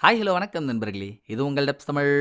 Hi hello வணக்கம் நண்பர்களே, இது உங்கள் டப்ஸ் தமிழ்.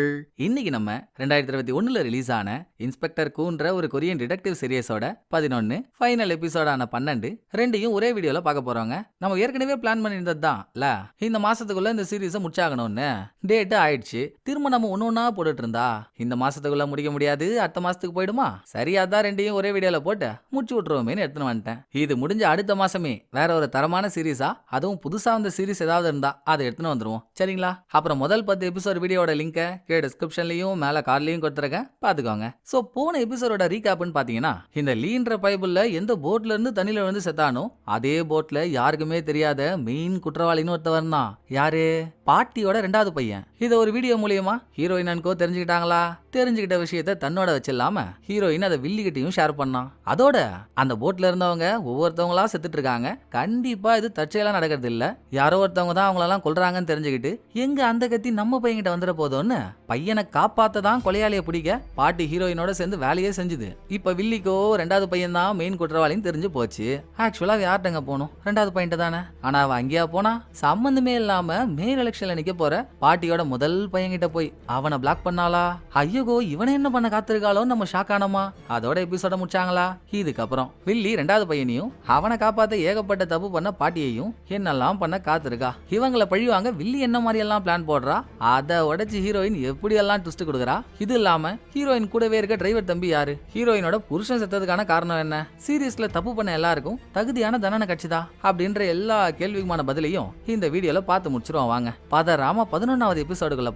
இன்னைக்கு நம்ம 2021 ரிலீஸ் ஆன இன்ஸ்பெக்டர் கூன்ற ஒரு கொரியன் டிடெக்டிவ் சீரியஸோட 11 ஃபைனல் எபிசோடான 12 ரெண்டையும் ஒரே வீடியோல பார்க்க போறோங்க. நம்ம ஏற்கனவே பிளான் பண்ணியிருந்தது தான் இந்த மாசத்துக்குள்ள இந்த சீரீஸை முடிச்சாகணும்னு. டேட் ஆயிடுச்சு, திரும்ப நம்ம ஒன்னொன்னா போட்டுட்டு இருந்தா இந்த மாசத்துக்குள்ள முடிக்க முடியாது, அடுத்த மாசத்துக்கு போயிடுமா. சரி, அதான் ரெண்டையும் ஒரே வீடியோல போட்டு முடிச்சு விட்டுருவோமேனு எடுத்துன்னு வந்துட்டேன். இது முடிஞ்ச அடுத்த மாசமே வேற ஒரு தரமான சீரீஸா, அதுவும் புதுசா வந்த சீரீஸ் ஏதாவது இருந்தா அதை எடுத்துன்னு வந்துருவோம், சரிங்களா? அப்புறம் முதல் 10 எபிசோட் வீடியோட லிங்கை கீழே டிஸ்கிரிப்ஷன்லயும் மேல கார்ட்லயும் கொடுத்துருக்கேன், பாத்துக்கோங்க. சோ போன எபிசோடோட ரீகேப்னு பாத்தீங்கன்னா, இந்த லீன்ற பைபிள்ல எந்த போட்ல இருந்து தண்ணியில விழுந்து செத்தானோ அதே போட்ல யாருக்குமே தெரியாத மெயின் குற்றவாளின்னு ஒருத்தவர் தான். யாரு? பாட்டியோட 2வது பையன். இத ஒரு வீடியோ மூலியமா ஹீரோயினுக்கோ தெரிஞ்சுக்கிட்டாங்களா? தெரிஞ்சுக்கிட்ட விஷயத்த தன்னோட வச்சில்லாம ஹீரோயின் அதை வில்லிகிட்டையும் ஷேர் பண்ணான். அதோட அந்த போட்ல இருந்தவங்க ஒவ்வொருத்தவங்களா செத்துட்டு இருக்காங்க. கண்டிப்பா இது தற்செயலா நடக்கிறது இல்ல, யாரோ ஒருத்தவங்க தான் அவங்களெல்லாம் கொல்றாங்கன்னு தெரிஞ்சுக்கிட்டு எங்க அந்த கத்தி நம்ம பையன்கிட்ட வந்துட போதோன்னு பையனை காப்பாத்ததான் கொலையாளியை பிடிக்க பாட்டி ஹீரோயினோட சேர்ந்து வேலையே செஞ்சுது. இப்ப வில்லிக்கோ 2வது பையன் தான் மெயின் குற்றவாளின்னு தெரிஞ்சு போச்சு. ஆக்சுவலா யார்ட்டங்க போனோம்? 2வது பையன்ட்ட தானே. ஆனா அவ அங்கேயா போனா? சம்பந்தமே இல்லாம மேல் எலெக்ஷன்ல நிக்க போற பாட்டியோட முதல் பையன்கிட்ட போய் அவனை பிளாக் பண்ணாளா? ஐயோ, இவனை என்ன பண்ண காத்திருக்காளோ நம்ம ஷாக் ஆனோமா. அதோட எபிசோட முடிச்சாங்களா? இதுக்கப்புறம் வில்லி 2வது பையனையும் அவனை காப்பாத்த ஏகப்பட்ட தப்பு பண்ண பாட்டியையும் என்னெல்லாம் பண்ண காத்திருக்கா. இவங்களை பழிவாங்க வில்லி என்ன மாதிரி எல்லாம் பிளான் போடுறா, அதை உடைச்சு ஹீரோயின் எப்படி எல்லாம் ட்விஸ்ட் கொடுக்குறா. இது இல்லாம ஹீரோயின் கூடவே இருக்க டிரைவர் தம்பி யாரு? ஹீரோயினோட புருஷன் செத்ததுக்கான காரணம் என்ன? சீரியஸ்ல தப்பு பண்ண எல்லாருக்கும் தகுதியான தண்டனை கட்சிதா அப்படின்ற எல்லா கேள்விக்குமான பதிலையும் இந்த வீடியோல பார்த்து முடிச்சிருவோம் வாங்க. பதறாம 11வது எபிசோடுக்குள்ள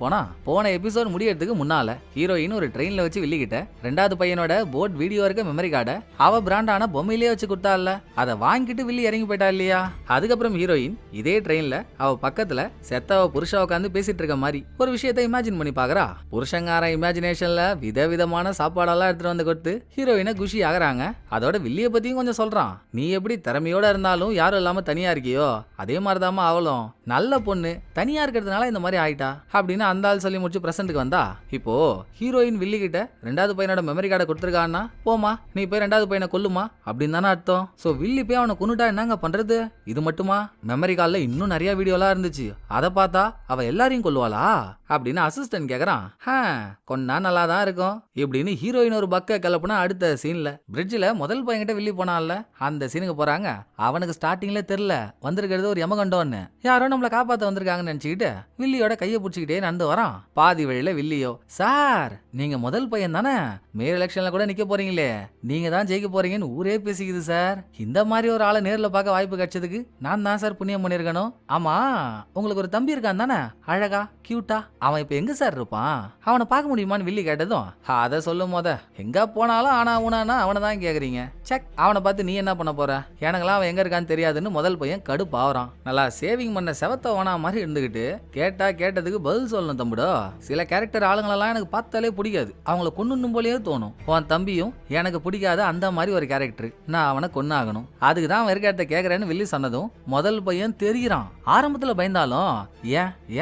போன எபிசோட் முடியறதுக்கு முன்னால ஹீரோயின் ஒரு ட்ரெயின்ல வச்சு வில்லிக்கிட்ட 2வது பையனோட போட் வீடியோ இருக்க மெமரி கார்டை அவ பிராண்டான பொம்மையிலே வச்சு கொடுத்தால, அதை வாங்கிட்டு வில்லி இறங்கி போயிட்டா இல்லையா? அதுக்கப்புறம் ஹீரோயின் இதே ட்ரெயின்ல அவ பக்கத்துல செத்தவ புருஷ உட்காந்து பேசிட்டு இருக்க மாதிரி ஒரு விஷயத்தை இமேஜின் பண்ணி பாக்குறா. புருஷங்கார இமேஜினேஷன்ல விதவிதமான சாப்பாடெல்லாம் எடுத்துட்டு வந்து கொடுத்து ஹீரோயினை குஷி ஆகுறாங்க. அதோட வில்லிய பத்தியும் கொஞ்சம் சொல்றான். நீ எப்படி திறமையோட இருந்தாலும் யாரும் இல்லாம தனியா இருக்கியோ அதே மாதிரிதாமா அவளும் நல்ல பொண்ணு, தனியா இருக்கிறதுனால இந்த மாதிரி ஆயிட்டா அப்படின்னு அந்த ஆள் சொல்லி முடிச்சு பிரசன்ட்டுக்கு வந்தா. இப்போ ஹீரோயின் வில்லி கிட்ட 2வது பையனோட மெமரி கார்டை கொடுத்துருக்கான்னா, போமா நீ போய் 2வது பையனை கொல்லுமா அப்படின்னு தானே அர்த்தம். சோ வில்லி போய் அவனை கொன்னுட்டா என்னங்க பண்றது? இது மட்டுமா? மெமரி கார்டுல இன்னும் நிறைய வீடியோலாம் இருந்துச்சு, அதை பார்த்தா அவ எல்லாரையும் கொல்லுவாளா அப்படின்னு அசிஸ்டன்ட் கேக்குறான். கொன்னா நல்லா தான் இருக்கும் இப்படின்னு ஹீரோயின் ஒரு பக்க கிளப்புனா அடுத்த சீன்ல பிரிட்ஜ்ல முதல் பையன்கிட்ட வில்லி போனான்ல அந்த சீனுக்கு போறாங்க. அவனுக்கு ஸ்டார்டிங்ல தெரியல வந்திருக்கிறது ஒரு யமகண்டோன்னு, யாரோ நம்மளை காப்பாத்த வந்திருக்காங்கன்னு நினைச்சுக்கிட்டு வில்லியோட கையை பிடிச்சிக்கிட்டே நடந்து வரான். பாதி வழியில வில்லியோ, சார் நீங்க முதல் பையன் தானே, மேல் எலெக்ஷன்ல கூட நிக்க போறீங்களே, நீங்க தான் ஜெயிக்க போறீங்கன்னு ஊரே பேசிக்குது சார். இந்த மாதிரி ஒரு ஆளை நேர்ல பார்க்க வாய்ப்பு கிடைச்சதுக்கு நான் தான் சார் புண்ணியம் பண்ணிருக்கணும். ஆமா, உங்களுக்கு ஒரு தம்பி இருக்கான் தானே, அழகா கியூட்டா, அவன் இப்ப எங்க சார் இருப்பான்? அவனை பார்க்க முடியுமான்னு வில்லி கேட்டதும், அதை சொல்லும் போத எங்க போனாலும் ஆனா ஊனானா அவனை தான் கேக்குறீங்க, செக் அவனை பார்த்து நீ என்ன பண்ண போற, எனக்கெல்லாம் அவன் எங்க இருக்கான்னு தெரியாதுன்னு முதல் பையன் கடுப்பாவறான். நல்லா சேவிங் பண்ண செவத்த ஓனா மாதிரி இருந்துகிட்டு கேட்டதுக்கு பதில் சொல்லணும் தம்பிடோ. சில கேரக்டர் ஆளுங்களெல்லாம் எனக்கு பார்த்தாலே பிடிக்காது, அவங்கள கொன்னும் போலயே தோணும். உன் தம்பியும் எனக்கு பிடிக்காத அந்த மாதிரி ஒரு கேரக்டர், நான் அவனை கொன்னாகணும், அதுக்கு தான் இருக்க கேக்குறேன்னு வில்லி சொன்னதும் முதல் பையன் தெரிகிறான். ஆரம்பத்துல பயந்தாலும்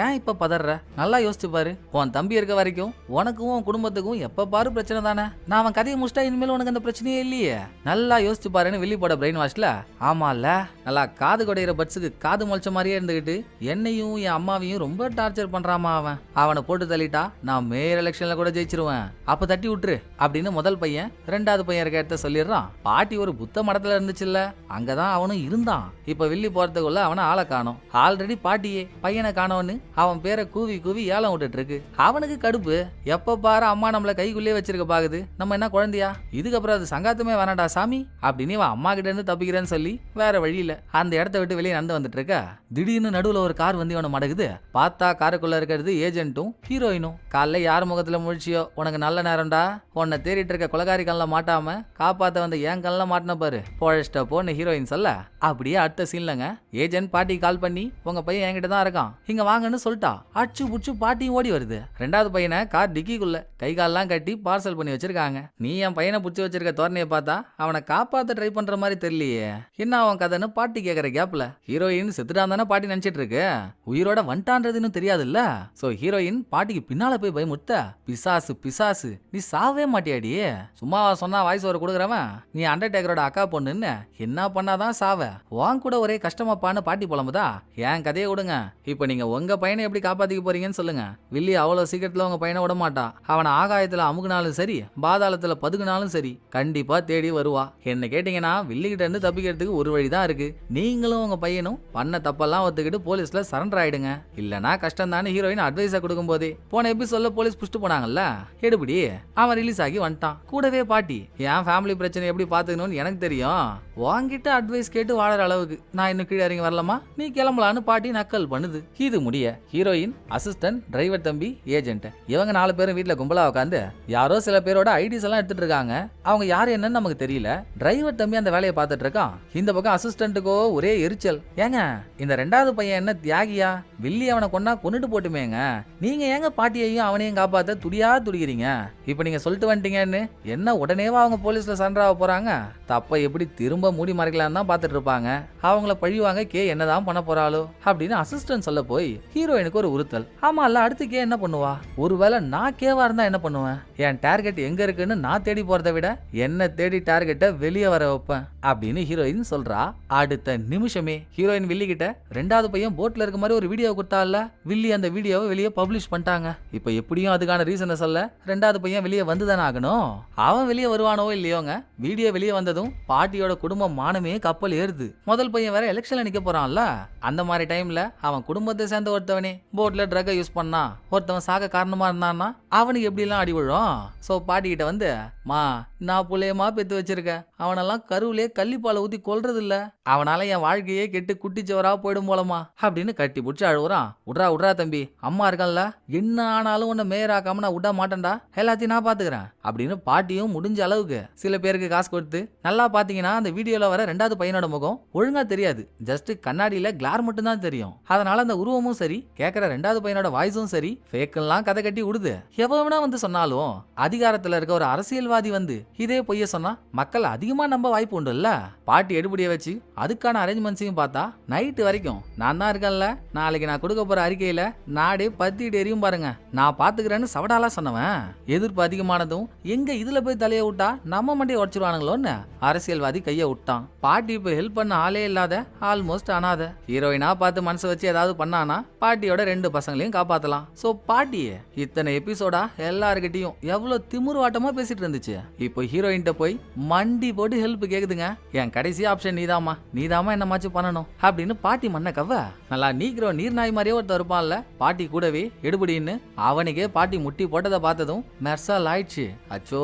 ஏன் இப்ப பதற, நல்லா யோசிச்சு பாரு, உன் தம்பி இருக்க வரைக்கும் உனக்கும் உன் குடும்பத்துக்கும் எப்ப பாரு பிரச்சனை தானே, நான் அவன் கதையை முடிச்சிட்டா இனிமேல் உனக்கு அந்த பிரச்சனையே இல்லையே, நல்லா யோசிச்சு பாருன்னு வில்லி போட பிரெயின் வாஷ்ல. ஆமால, நல்லா காது கொடையிற பட்ஸுக்கு காது முளைச்ச மாதிரியே இருந்துகிட்டு என்னையும் என் அம்மாவையும் ரொம்ப டார்ச்சர் பண்றாமா. அவனை போட்டு தள்ளிட்டா நான் மேயர் எலெக்ஷன்ல கூட ஜெயிச்சிருவேன், அப்ப தட்டி விட்டுரு அப்படின்னு முதல் பையன் 2வது பையன் இருக்க இடத்த சொல்லிடுறான். பாட்டி ஒரு புத்த மடத்துல இருந்துச்சுல்ல, அங்கதான் அவனும் இருந்தான். இப்ப வில்லி போறதுக்குள்ள அவனை ஆளை காணோம். ஆல்ரெடி பாட்டியே பையனை காணோன்னு அவன் பேரை கூவி கூவி ஏலம் விட்டுட்டு இருக்கு. அவனுக்கு கடுப்பு, எப்ப பாரு அம்மா நம்மள கைக்குள்ளே வச்சிருக்க பாக்குது, நம்ம என்ன குழந்தையா, இதுக்கப்புறம் அது சங்காத்தமே வேணாடா சாமி அப்படின்னு அவன் அம்மா கிட்ட இருந்து தப்பிக்கிறேன்னு சொல்லி வேற வழியில அந்த இடத்த விட்டு வெளியே நடந்து வந்துட்டு இருக்க. திடீர்னு நடுவுல ஒரு கார் வந்து இவனை மடகுது. பார்த்தா காருக்குள்ள இருக்கிறது ஏஜென்ட்டும் ஹீரோயினும். காலைல யார் முகத்துல முழிச்சியோ உனக்கு நல்ல நேரம்டா, உன்னை தேடிட்டு இருக்க கொலகாரி கல்ல மாட்டாம காப்பாத்த வந்த ஏன் கல்ல மாட்டின பாரு, பொழச்சிட்ட போன்னு ஹீரோயின் சொல்ல. அப்படியே அடுத்த சீன்லங்க ஏஜென்ட் பாட்டி கால் பண்ணி உங்க பையன் என்கிட்ட தான் இருக்கான், இங்க வாங்கன்னு சொல்லிட்டா. அச்சு புச்சு பாட்டியும் ஓடி வருது. 2வது பையனை கார் டிக்கிக்குள்ள கை கால்லாம் கட்டி பார்சல் பண்ணி வச்சிருக்காங்க. நீ என் பையனை புடிச்சு வச்சிருக்க தோரணையை பார்த்தா அவனை காப்பாத்த ட்ரை பண்ற மாதிரி தெரியலையே, என்ன அவன் கதைன்னு பாட்டி கேக்குற கேப்ல ஹீரோயின் செத்துட்டான் தானே பாட்டி நினைச்சிட்டு இருக்கு, உயிரோட வந்துட்டான்றதுன்னு தெரியாதுல்ல. சோ ஹீரோயின் பாட்டிக்கு பின்னால போய் பயமுறுத்த, பிசாசு பிசாசு நீ சாவே மாட்டியாடி, சும்மா சொன்னா வாய்ஸ் ஓவர் கொடுக்குறவன் நீ அண்டர்டேக்கரோட அக்கா பொண்ணுன்னு என்ன பண்ணாதான் சாவ, வாங்க கூட ஒரே கஷ்டமாப்பான்னு பாட்டி புலம்புதா. என் கதையை விடுங்க, இப்ப நீங்க உங்க எங்க பையனை எப்படி காப்பாத்திக்க போறீங்கன்னு சொல்லுங்க. வில்லி அவ்வளவு சீக்கிரத்துல உங்க பையனை விட மாட்டா. அவனை ஆகாயத்துல அமுகுனாலும் சரி, பாதாளத்துல பதுகுனாலும் சரி, கண்டிப்பா தேடி வருவா. என்ன கேட்டீங்கன்னா வில்லி கிட்ட இருந்து தப்பிக்கிறதுக்கு ஒரு வழிதான் இருக்கு. நீங்களும் உங்க பையனும் பண்ண தப்பெல்லாம் ஒத்துக்கிட்டு போலீஸ்ல சரண்டர் ஆயிடுங்க. இல்லனா கஷ்டம் தானே ஹீரோயின் அட்வைஸா கொடுக்கும் போதே. போன எபிசோட்ல போலீஸ் புஷ்டு போனாங்கல்ல, எடுபடி அவன் ரிலீஸ் ஆகி வந்துட்டான். கூடவே பாட்டி என் ஃபேமிலி பிரச்சனை எப்படி பாத்துக்கணும்னு எனக்கு தெரியும், வாங்கிட்டு அட்வைஸ் கேட்டு வாழற அளவுக்கு நான் இன்னும் கீழே இறங்கி வரலாமா, நீ கிளம்பலான்னு பாட்டி நக்கல் பண்ணுது. இது முடிய ஹீரோயின், அசிஸ்டன்ட், டிரைவர் தம்பி, ஏஜென்ட் இவங்க 4 பேரும் வீட்டுல கும்பலா உட்காந்து யாரோ சில பேரோட ஐடிஸ் எல்லாம் எடுத்துட்டு இருக்காங்க. அவங்க யாரு என்னன்னு நமக்கு தெரியல. டிரைவர் தம்பி அந்த வேலையை பார்த்துட்டு இருக்கான். இந்த பக்கம் அசிஸ்டன்ட்டுக்கோ ஒரே எரிச்சல். ஏங்க இந்த 2வது பையன் என்ன தியாகியா? வில்லி அவனை கொண்டா கொன்னுட்டு போட்டுமேங்க. நீங்க ஏங்க பாட்டியையும் அவனையும் காப்பாத்த துடிக்கிறீங்க? இப்ப நீங்க சொல்லிட்டு வந்துட்டீங்கன்னு என்ன உடனேவா அவங்க போலீஸ்ல சண்டராக போறாங்க? தப்ப எப்படி திரும்ப மூடி மறைக்கலாம் தான் பாத்துட்டு இருப்பாங்க. அவங்கள பழிவாங்க கே என்னதான் பண்ண போறாளோ அப்படின்னு அசிஸ்டன்ட் சொல்ல போய் ஹீரோயினுக்கு ஒரு உறுத்தல். ஆமா இல்ல, அடுத்து கே என்ன பண்ணுவா? ஒருவேளை நான் கேவா இருந்தா என்ன பண்ணுவேன்? என் டார்கெட் எங்க இருக்குன்னு நான் தேடி போறதை விட என்ன தேடி டார்கெட்டை வெளியே வர வைப்பேன் அப்படின்னு ஹீரோயின் சொல்றா. அடுத்த நிமிஷமே ஹீரோயின் வில்லி கிட்ட 2வது பையன் போட்ல இருக்க மாதிரி ஒரு வீடியோ கொடுத்தால, வில்லி அந்த வீடியோவை வெளியே பப்ளிஷ் பண்ணிட்டாங்க. இப்ப எப்படியும் அதுக்கான ரீசனை சொல்ல 2வது பையன் வெளியே வந்துதானே ஆகணும். அவன் வெளியே வருவானோ இல்லையோங்க, வீடியோ வெளியே வந்ததும் பாட்டியோட குடும்பம் மானமே கப்பல் ஏறுது. முதல் பையன் வேற எலெக்ஷன்ல நிக்க போறான்ல, அந்த மாதிரி டைம்ல அவன் குடும்பத்தை சேர்ந்த ஒருத்தவனே போட்ல ட்ரக்கை யூஸ் பண்ணா, ஒருத்தவன் சாக காரணமா இருந்தான்னா அவனுக்கு எப்படி எல்லாம் அடி விழும். சோ பாட்டி கிட்ட வந்து, மா நான் புள்ளையமா பெத்து வச்சிருக்கேன், அவனெல்லாம் கருவிலே கள்ளிப்பாலை ஊத்தி கொல்றது இல்ல, அவனால என் வாழ்க்கையே கெட்டு குட்டிச்சவரா போயிடும் போலமா அப்படின்னு கட்டி பிடிச்சி அழுவுறான். உட்ரா தம்பி, அம்மா இருக்கல்ல, என்ன ஆனாலும் உன்னை மேயராக்காம நான் விட மாட்டேன்டா, எல்லாத்தையும் நான் பாத்துக்கிறேன் அப்படின்னு பாட்டியும் முடிஞ்ச அளவுக்கு சில பேருக்கு காசு கொடுத்து. நல்லா பாத்தீங்கன்னா அந்த வீடியோல வர 2வது பையனோட முகம் ஒழுங்கா தெரியாது, ஜஸ்ட் கண்ணாடியில கிளார் மட்டும் தான் தெரியும். அதனால அந்த உருவமும் சரி, கேட்கிற 2வது பையனோட வாய்ஸும் சரி, ஃபேக்கெல்லாம் கதை கட்டி விடுது. எவனா வந்து சொன்னாலும் அதிகாரத்துல இருக்க ஒரு அரசியல்வாதி வந்து இதே பொய்ய சொன்னா மக்கள் அதிகமா நம்ப வாய்ப்பு உண்டு இல்ல. பாட்டி எடுபடிய வச்சு அதுக்கான அரேஞ்ச்மெண்ட்ஸையும் பார்த்தா நைட்டு வரைக்கும் நான் தான் இருக்கேன்ல, நாளைக்கு நான் கொடுக்க போற அறிக்கையில நாடே பத்திட்டு எரியும் பாருங்க, நான் பாத்துக்கிறேன்னு சவடாலா சொன்னவன் எதிர்ப்பு அதிகமானதும் எங்க இதுல போய் தலைய விட்டா நம்ம மண்டியை உடச்சிருவானுங்களோன்னு அரசியல்வாதி கைய விட்டான். பாட்டி இப்ப ஹெல்ப் பண்ண ஆளே இல்லாத ஆல்மோஸ்ட் அனாத. ஹீரோயினா பார்த்து மனசு வச்சு ஏதாவது பண்ணானா பாட்டியோட 2 பசங்களையும் காப்பாத்தலாம். சோ பாட்டியே இத்தனை எபிசோடா எல்லார்கிட்டையும் எவ்வளவு திமுருவாட்டமா பேசிட்டு இருந்துச்சு. இப்போ ஹீரோயின்ட்ட போய் மண்டி போட்டு ஹெல்ப் கேக்குதுங்க. என் கடைசி ஆப்ஷன் நீதாமா என்னமாச்சு பண்ணணும் அப்படின்னு பாட்டி மண்ண கவ. நல்லா நீக்கிற நீர்நாய் மாதிரியே ஒருத்தர் இருப்பான்ல பாட்டி கூடவே எடுபடின்னு, அவனுக்கே பாட்டி முட்டி போட்டதை பார்த்ததும் மெர்சல் ஆயிடுச்சு. அச்சோ,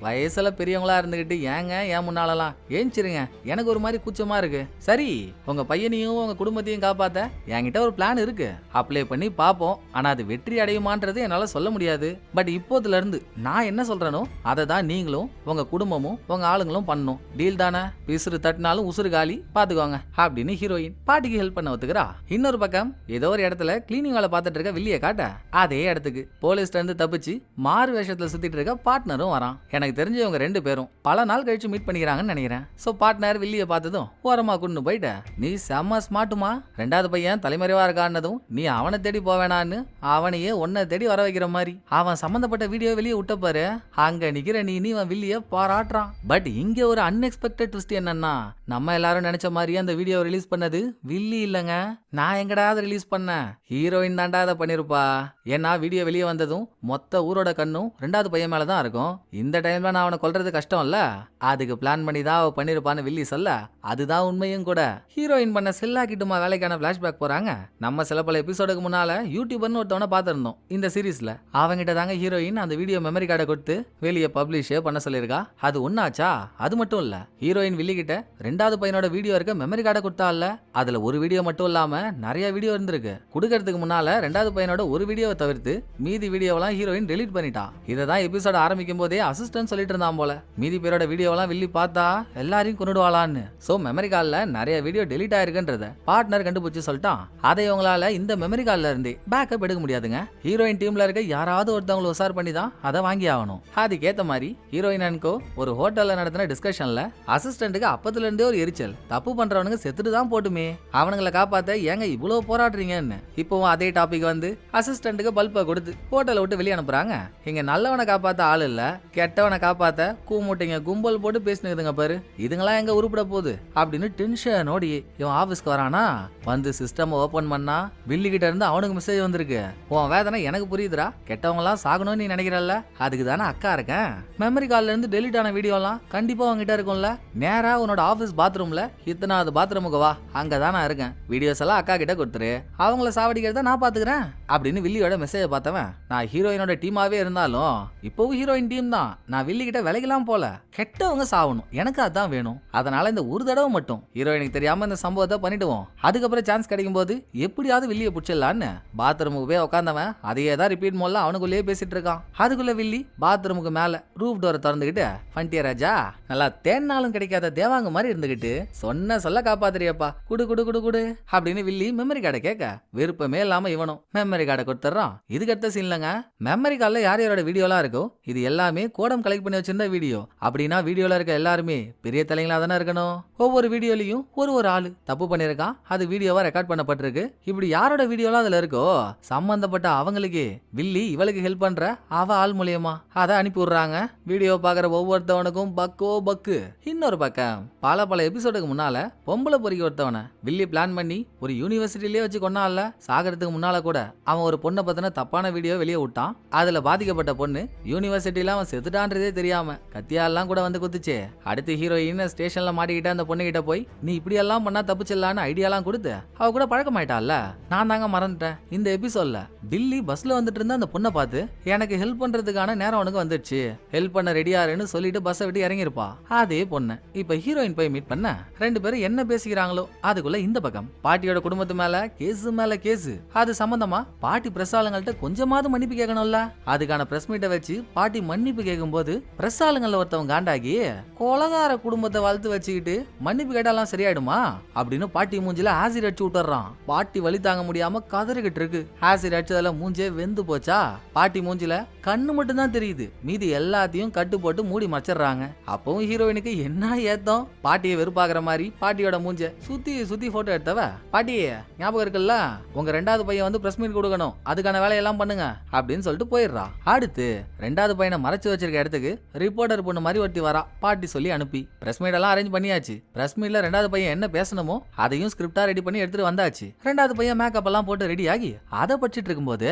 வயசுல பெரியவங்களா இருந்துகிட்டு ஏங்க ஏன் முன்னாலலாம் ஏஞ்சிருங்க, எனக்கு ஒரு மாதிரி கூச்சமா இருக்கு. சரி, உங்க பையனையும் உங்க குடும்பத்தையும் காப்பாத்த என்கிட்ட ஒரு பிளான் இருக்கு, அப்ளை பண்ணி பாப்போம். ஆனா அது வெற்றி அடையுமான்றது என்னால சொல்ல முடியாது. பட் இப்போதுல இருந்து நான் என்ன சொல்றேனோ அதை தான் நீங்களும் உங்க குடும்பமும் உங்க ஆளுங்களும் பண்ணணும். டீல் தானே? பிசுறு தட்டினாலும் உசுறு காலி, பாத்துக்கோங்க அப்படின்னு ஹீரோயின் பாட்டிக்கு ஹெல்ப் பண்ண ஒத்துக்கிறா. இன்னொரு பக்கம் ஏதோ ஒரு இடத்துல கிளீனிங் வேலை பார்த்துட்டு இருக்க வில்லிய காட்ட அதே இடத்துக்கு போலீஸ்ல இருந்து தப்பிச்சு மாறு வேஷத்துல சுத்திட்டு இருக்க பார்ட்னரும் வரான். எனக்கு தெரிஞ்சவங்க 2 பேரும் பல நாள் கழிச்சு மீட் பண்ணிக்கிறாங்கன்னு நினைக்கிறேன். சோ பார்ட்னர் வில்லிய பார்த்ததும் ஓரமா கொண்டு போயிட்ட, நீ செம்ம ஸ்மார்ட்டுமா, 2வது பையன் தலைமறைவா இருக்கான்னதும் நீ அவனை தேடி போவேனான்னு அவனையே உன்னை தேடி வர வைக்கிற மாதிரி அவன் சம்பந்தப்பட்ட வீடியோ வெளியே விட்ட பாரு, அங்க நிக்கிற நீ வில்லிய பாராட்டுறான். பட் இங்க ஒரு அன்எக்ஸ்பெக்டட் ட்விஸ்ட் என்னன்னா, நம்ம எல்லாரும் நினைச்ச மாதிரியே அந்த வீடியோ ரிலீஸ் பண்ணது வில்லி இல்லங்க, நான் எங்கடா ரிலீஸ் பண்ண, ஹீரோயின் தாண்டா அதை பண்ணிருப்பா. ஏன்னா வீடியோ வெளியே வந்ததும் மொத்த ஊரோட கண்ணும் 2வது பையன் மேலதான் இருக்கும். இந்த டைம்ல நான் அவனை கொல்றது கஷ்டம் இல்ல, அதுக்கு பிளான் பண்ணி தான் அவ பண்ணிருப்பான்னு வில்லி சொல்ல, அதுதான் உண்மையும் கூட. ஹீரோயின் பண்ண செல்லாக்கிட்டுமா வேலைக்கான பிளாஷ்பேக் போறாங்க. நம்ம சில பல எபிசோடுக்கு முன்னால யூடியூபர்னு ஒருத்தவனை பார்த்திருந்தோம் இந்த சீரீஸ்ல. அவங்கிட்ட தாங்க ஹீரோயின் அந்த வீடியோ மெமரி கார்டை கொடுத்து வெளியே பப்ளிஷே பண்ண சொல்லிருக்கா. அது ஒன்னாச்சா? அது மட்டும் இல்ல, ஹீரோயின் வில்லி கிட்ட 2வது பையனோட வீடியோ இருக்க மெமரி கார்டை கொடுத்தா இல்ல, அதுல ஒரு வீடியோ மட்டும் இல்லாம நிறைய வீடியோ இருந்திருக்கு. குடுக்கறதுக்கு முன்னால 2வது பையனோட ஒரு வீடியோவை தவிர்த்து மீதி வீடியோவெல்லாம் ஹீரோயின் டெலீட் பண்ணிட்டா. இததான் எபிசோட ஆரம்பிக்கும் போதே அசிஸ்டன்ட் சொல்லிட்டு இருந்தான் போல, மீதி பேரோட வீடியோவெல்லாம் வில்லி பார்த்தா எல்லாரையும் கொண்டுடுவாளான்னு. சோ மெமரி கார்டுல நிறைய வீடியோ டெலீட் ஆயிருக்குன்றத பார்ட்னர் கண்டுபிடிச்சு சொல்லிட்டான். அதை உங்களால இந்த மெமரி கார்டுல இருந்தே பேக்கப் எடுக்க முடியாதுங்க. ஹீரோயின் டீம்ல இருக்க யாராவது ஒருத்தவங்களை உசார் பண்ணி தான் அதை வாங்கி ஆகணும். அதுக்கேத்த மாதிரி ஹீரோயின் அன்கோ ஒரு ஹோட்டல்ல நடத்தின டிஸ்கஷன்ல அசிஸ்டன்ட்டுக்கு அப்பத்துல இருந்தே ஒரு எரிச்சல், தப்பு பண்றவனுங்க செத்துட்டு தான் போட்டுமே, அவனுங்களை காப்பாத்த ஏங்க இவ்வளவு போராடுறீங்கன்னு. இப்பவும் அதே டாபிக் வந்து அசிஸ்டன்ட்டுக்கு பாட்டுக்கு பல்பை கொடுத்து ஹோட்டலை விட்டு வெளியே அனுப்புறாங்க. இங்க நல்லவனை காப்பாத்த ஆள் இல்ல, கெட்டவனை காப்பாத்த கூமுட்டைங்க கும்பல் போட்டு பேசினுதுங்க பாரு. இதுங்களாம் எங்க உருப்பிட போகுது அப்படின்னு டென்ஷனோடி இவன் ஆபீஸ்க்கு வரானா. வந்து சிஸ்டம் ஓபன் பண்ணா வில்லி கிட்ட இருந்து அவனுக்கு மெசேஜ் வந்திருக்கு. உன் வேதனை எனக்கு புரியுதுடா, கெட்டவங்க எல்லாம் சாகணும்னு நீ நினைக்கிறல்ல, அதுக்கு தானே அக்கா இருக்கேன். மெமரி கார்டுல இருந்து டெலிட் ஆன வீடியோ எல்லாம் கண்டிப்பா உங்ககிட்ட இருக்கும்ல, நேரா உன்னோட ஆபீஸ் பாத்ரூம்ல இத்தனாவது பாத்ரூமுக்கு வா, அங்கதான் நான் இருக்கேன். வீடியோஸ் எல்லாம் அக்கா கிட்ட கொடுத்துரு, அவங்கள சாவடிக்கிறத நான் பாத்துக்கிறேன் அப்படின்னு வில்லியோட மெசேஜ் பார்த்தவன். நான் ஹீரோயினோட டீமாவே இருந்தாலும் இப்பவும் ஹீரோயின் டீம் தான், நான் வில்லி கிட்ட விலைக்கெல்லாம் போல, கெட்டவங்க சாவணும் எனக்கு அதான் வேணும். அதனால இந்த ஒரு தடவை மட்டும் ஹீரோயினுக்கு தெரியாம இந்த சம்பவத்தை பண்ணிடுவோம், அதுக்கப்புறம் சான்ஸ் கிடைக்கும் போது எப்படியாவது வில்லியை பிடிச்சிடலான்னு பாத்ரூமுக்கு போய் உட்காந்தவன் அதையே தான் ரிப்பீட் மோல்ல அவனுக்குள்ளேயே பேசிட்டு இருக்கான். அதுக்குள்ள வில்லி பாத்ரூமுக்கு மேல ரூஃப் டோரை திறந்துகிட்டு, ஃபண்டியா ராஜா நல்லா தேன்னாலும் கிடைக்காத தேவாங்க மாதிரி இருந்துகிட்டு சொல்ல காப்பாத்துறியப்பா, குடு குடு குடு குடு அப்படின்னு வில்லி மெமரி கார்டை கேட்க விருப்பமே இல்லாம இவனும் மெமரி கார்டை கொடுத்துறான். இதுக்கு அடுத்த சீன்லங்க மெமரி கார்டுல யார் யாரோட வீடியோலாம் இருக்கோ இது எல்லாமே கோடம் கலெக்ட் பண்ணி வச்சிருந்த வீடியோ. அப்படின்னா வீடியோல இருக்க எல்லாருமே பெரிய தலைங்களா தானே இருக்கணும். ஒவ்வொரு வீடியோலயும் ஒரு ஆளு தப்பு பண்ணிருக்கான், அது வீடியோவா ரெக்கார்ட் பண்ணப்பட்டிருக்கு. இப்படி யாரோட வீடியோலாம் அதுல இருக்கோ சம்பந்தப்பட்ட அவங்களுக்கு வில்லி இவளுக்கு ஹெல்ப் பண்ற அவ ஆள் மூலியமா அதை அனுப்பி விடுறாங்க. வீடியோ பாக்குற ஒவ்வொருத்தவனுக்கும் பக்கோ பக்கு. இன்னொரு பக்கம் பல எபிசோடுக்கு முன்னால பொம்பளை பொறிக்க ஒருத்தவனை வில்லி பிளான் பண்ணி ஒரு யூனிவர்சிட்டிலேயே வச்சு கொண்டான்ல, சாகிறதுக்கு முன்னால கூட அவன் ஒரு பொண்ணை பத்தின தப்பான வீடியோ வெளியே விட்டான். அதுல பாதிக்கப்பட்ட பொண்ணு யூனிவர்சிட்டியில அவன் செத்துட்டான்றதே தெரியாம கத்தியாலாம் கூட வந்து குத்துச்சு. அடுத்து ஹீரோயின் ஸ்டேஷன்ல மாட்டிக்கிட்ட அந்த பொண்ணு கிட்ட போய் நீ இப்படி எல்லாம் பண்ணா தப்பிச்சிடலான்னு ஐடியாலாம் கொடுத்து அவ கூட பழக்கமாயிட்டால. நான் தாங்க மறந்துட்டேன், இந்த எபிசோட்ல வில்லி பஸ்ல வந்துட்டு இருந்த அந்த பொண்ணை பார்த்து எனக்கு ஹெல்ப் பண்றதுக்கான நேரம் அவனுக்கு வந்துடுச்சு, ஹெல்ப் பண்ண ரெடியாருன்னு சொல்லிட்டு பஸ்ஸை விட்டு இறங்கிருப்பா. அதே பொண்ணு இப்ப ஹீரோயின் போய் மீட் பண்ண ரெண்டு பேரும் என்ன பேசிக்கிறாங்களோ அதுக்குள்ள இந்த பக்கம் பாட்டியோட குடும்பத்து மேல கேஸ், அது சம்பந்தமா பாட்டி பிரஸ் ஆளுங்கள்ட்ட கொஞ்சமாவது மன்னிப்பு கேட்கணும்ல. அதுக்கான பிரஸ் மீட்டை வச்சு பாட்டி மன்னிப்பு கேட்கும் போது பிரஸ் ஆளுங்கள்ல ஒருத்தவங்க காண்டாகி கொலகார குடும்பத்தை வளர்த்து வச்சுக்கிட்டு மன்னிப்பு கேட்டாலாம் சரியாயிடுமா அப்படின்னு பாட்டி மூஞ்சில ஆசிட் அடிச்சு விட்டுறான். பாட்டி வலி தாங்க முடியாம கதறிக்கிட்டு இருக்கு. ஆசிட் அடிச்சதுல மூஞ்சே வெந்து போச்சா. பாட்டி மூஞ்சில கண்ணு மட்டும் தான் தெரியுது, மீதி எல்லாத்தையும் கட்டு போட்டு மூடி மச்சிடுறாங்க. அப்பவும் ஹீரோயினுக்கு என்ன ஏத்தம், பாட்டியை வெறுப்பாக்குற மாதிரி பாட்டியோட மூஞ்ச சுத்தி போட்டோ எடுத்தவ பாட்டி ஞாபகம் இருக்குல்ல, உங்க ரெண்டாவது பையன் வந்து பிரஸ் மீட் கொடுக்கணும், அதுக்கான வேலையெல்லாம் பண்ணுங்க அப்படின்னு சொல்லிட்டு போயிடுறா. அடுத்து ரெண்டாவது பையனை மறைச்சு வச்சிருக்க இடத்துக்கு ரிப்போர்ட்டர் பொண்ணு மாதிரி ஒருத்தி வரா. பாட்டி சொல்லி அனுப்பி பிரஸ் மீட் எல்லாம் அரேஞ்ச் பண்ணியாச்சு. பிரஸ் மீட்ல ரெண்டாவது பையன் என்ன பேசணுமோ அதையும் ஸ்கிரிப்டா ரெடி பண்ணி எடுத்துட்டு வந்தாச்சு. ரெண்டாவது பையன் மேக்கப் எல்லாம் போட்டு ரெடி ஆகி அதை படிச்சிட்டு இருக்கும்போது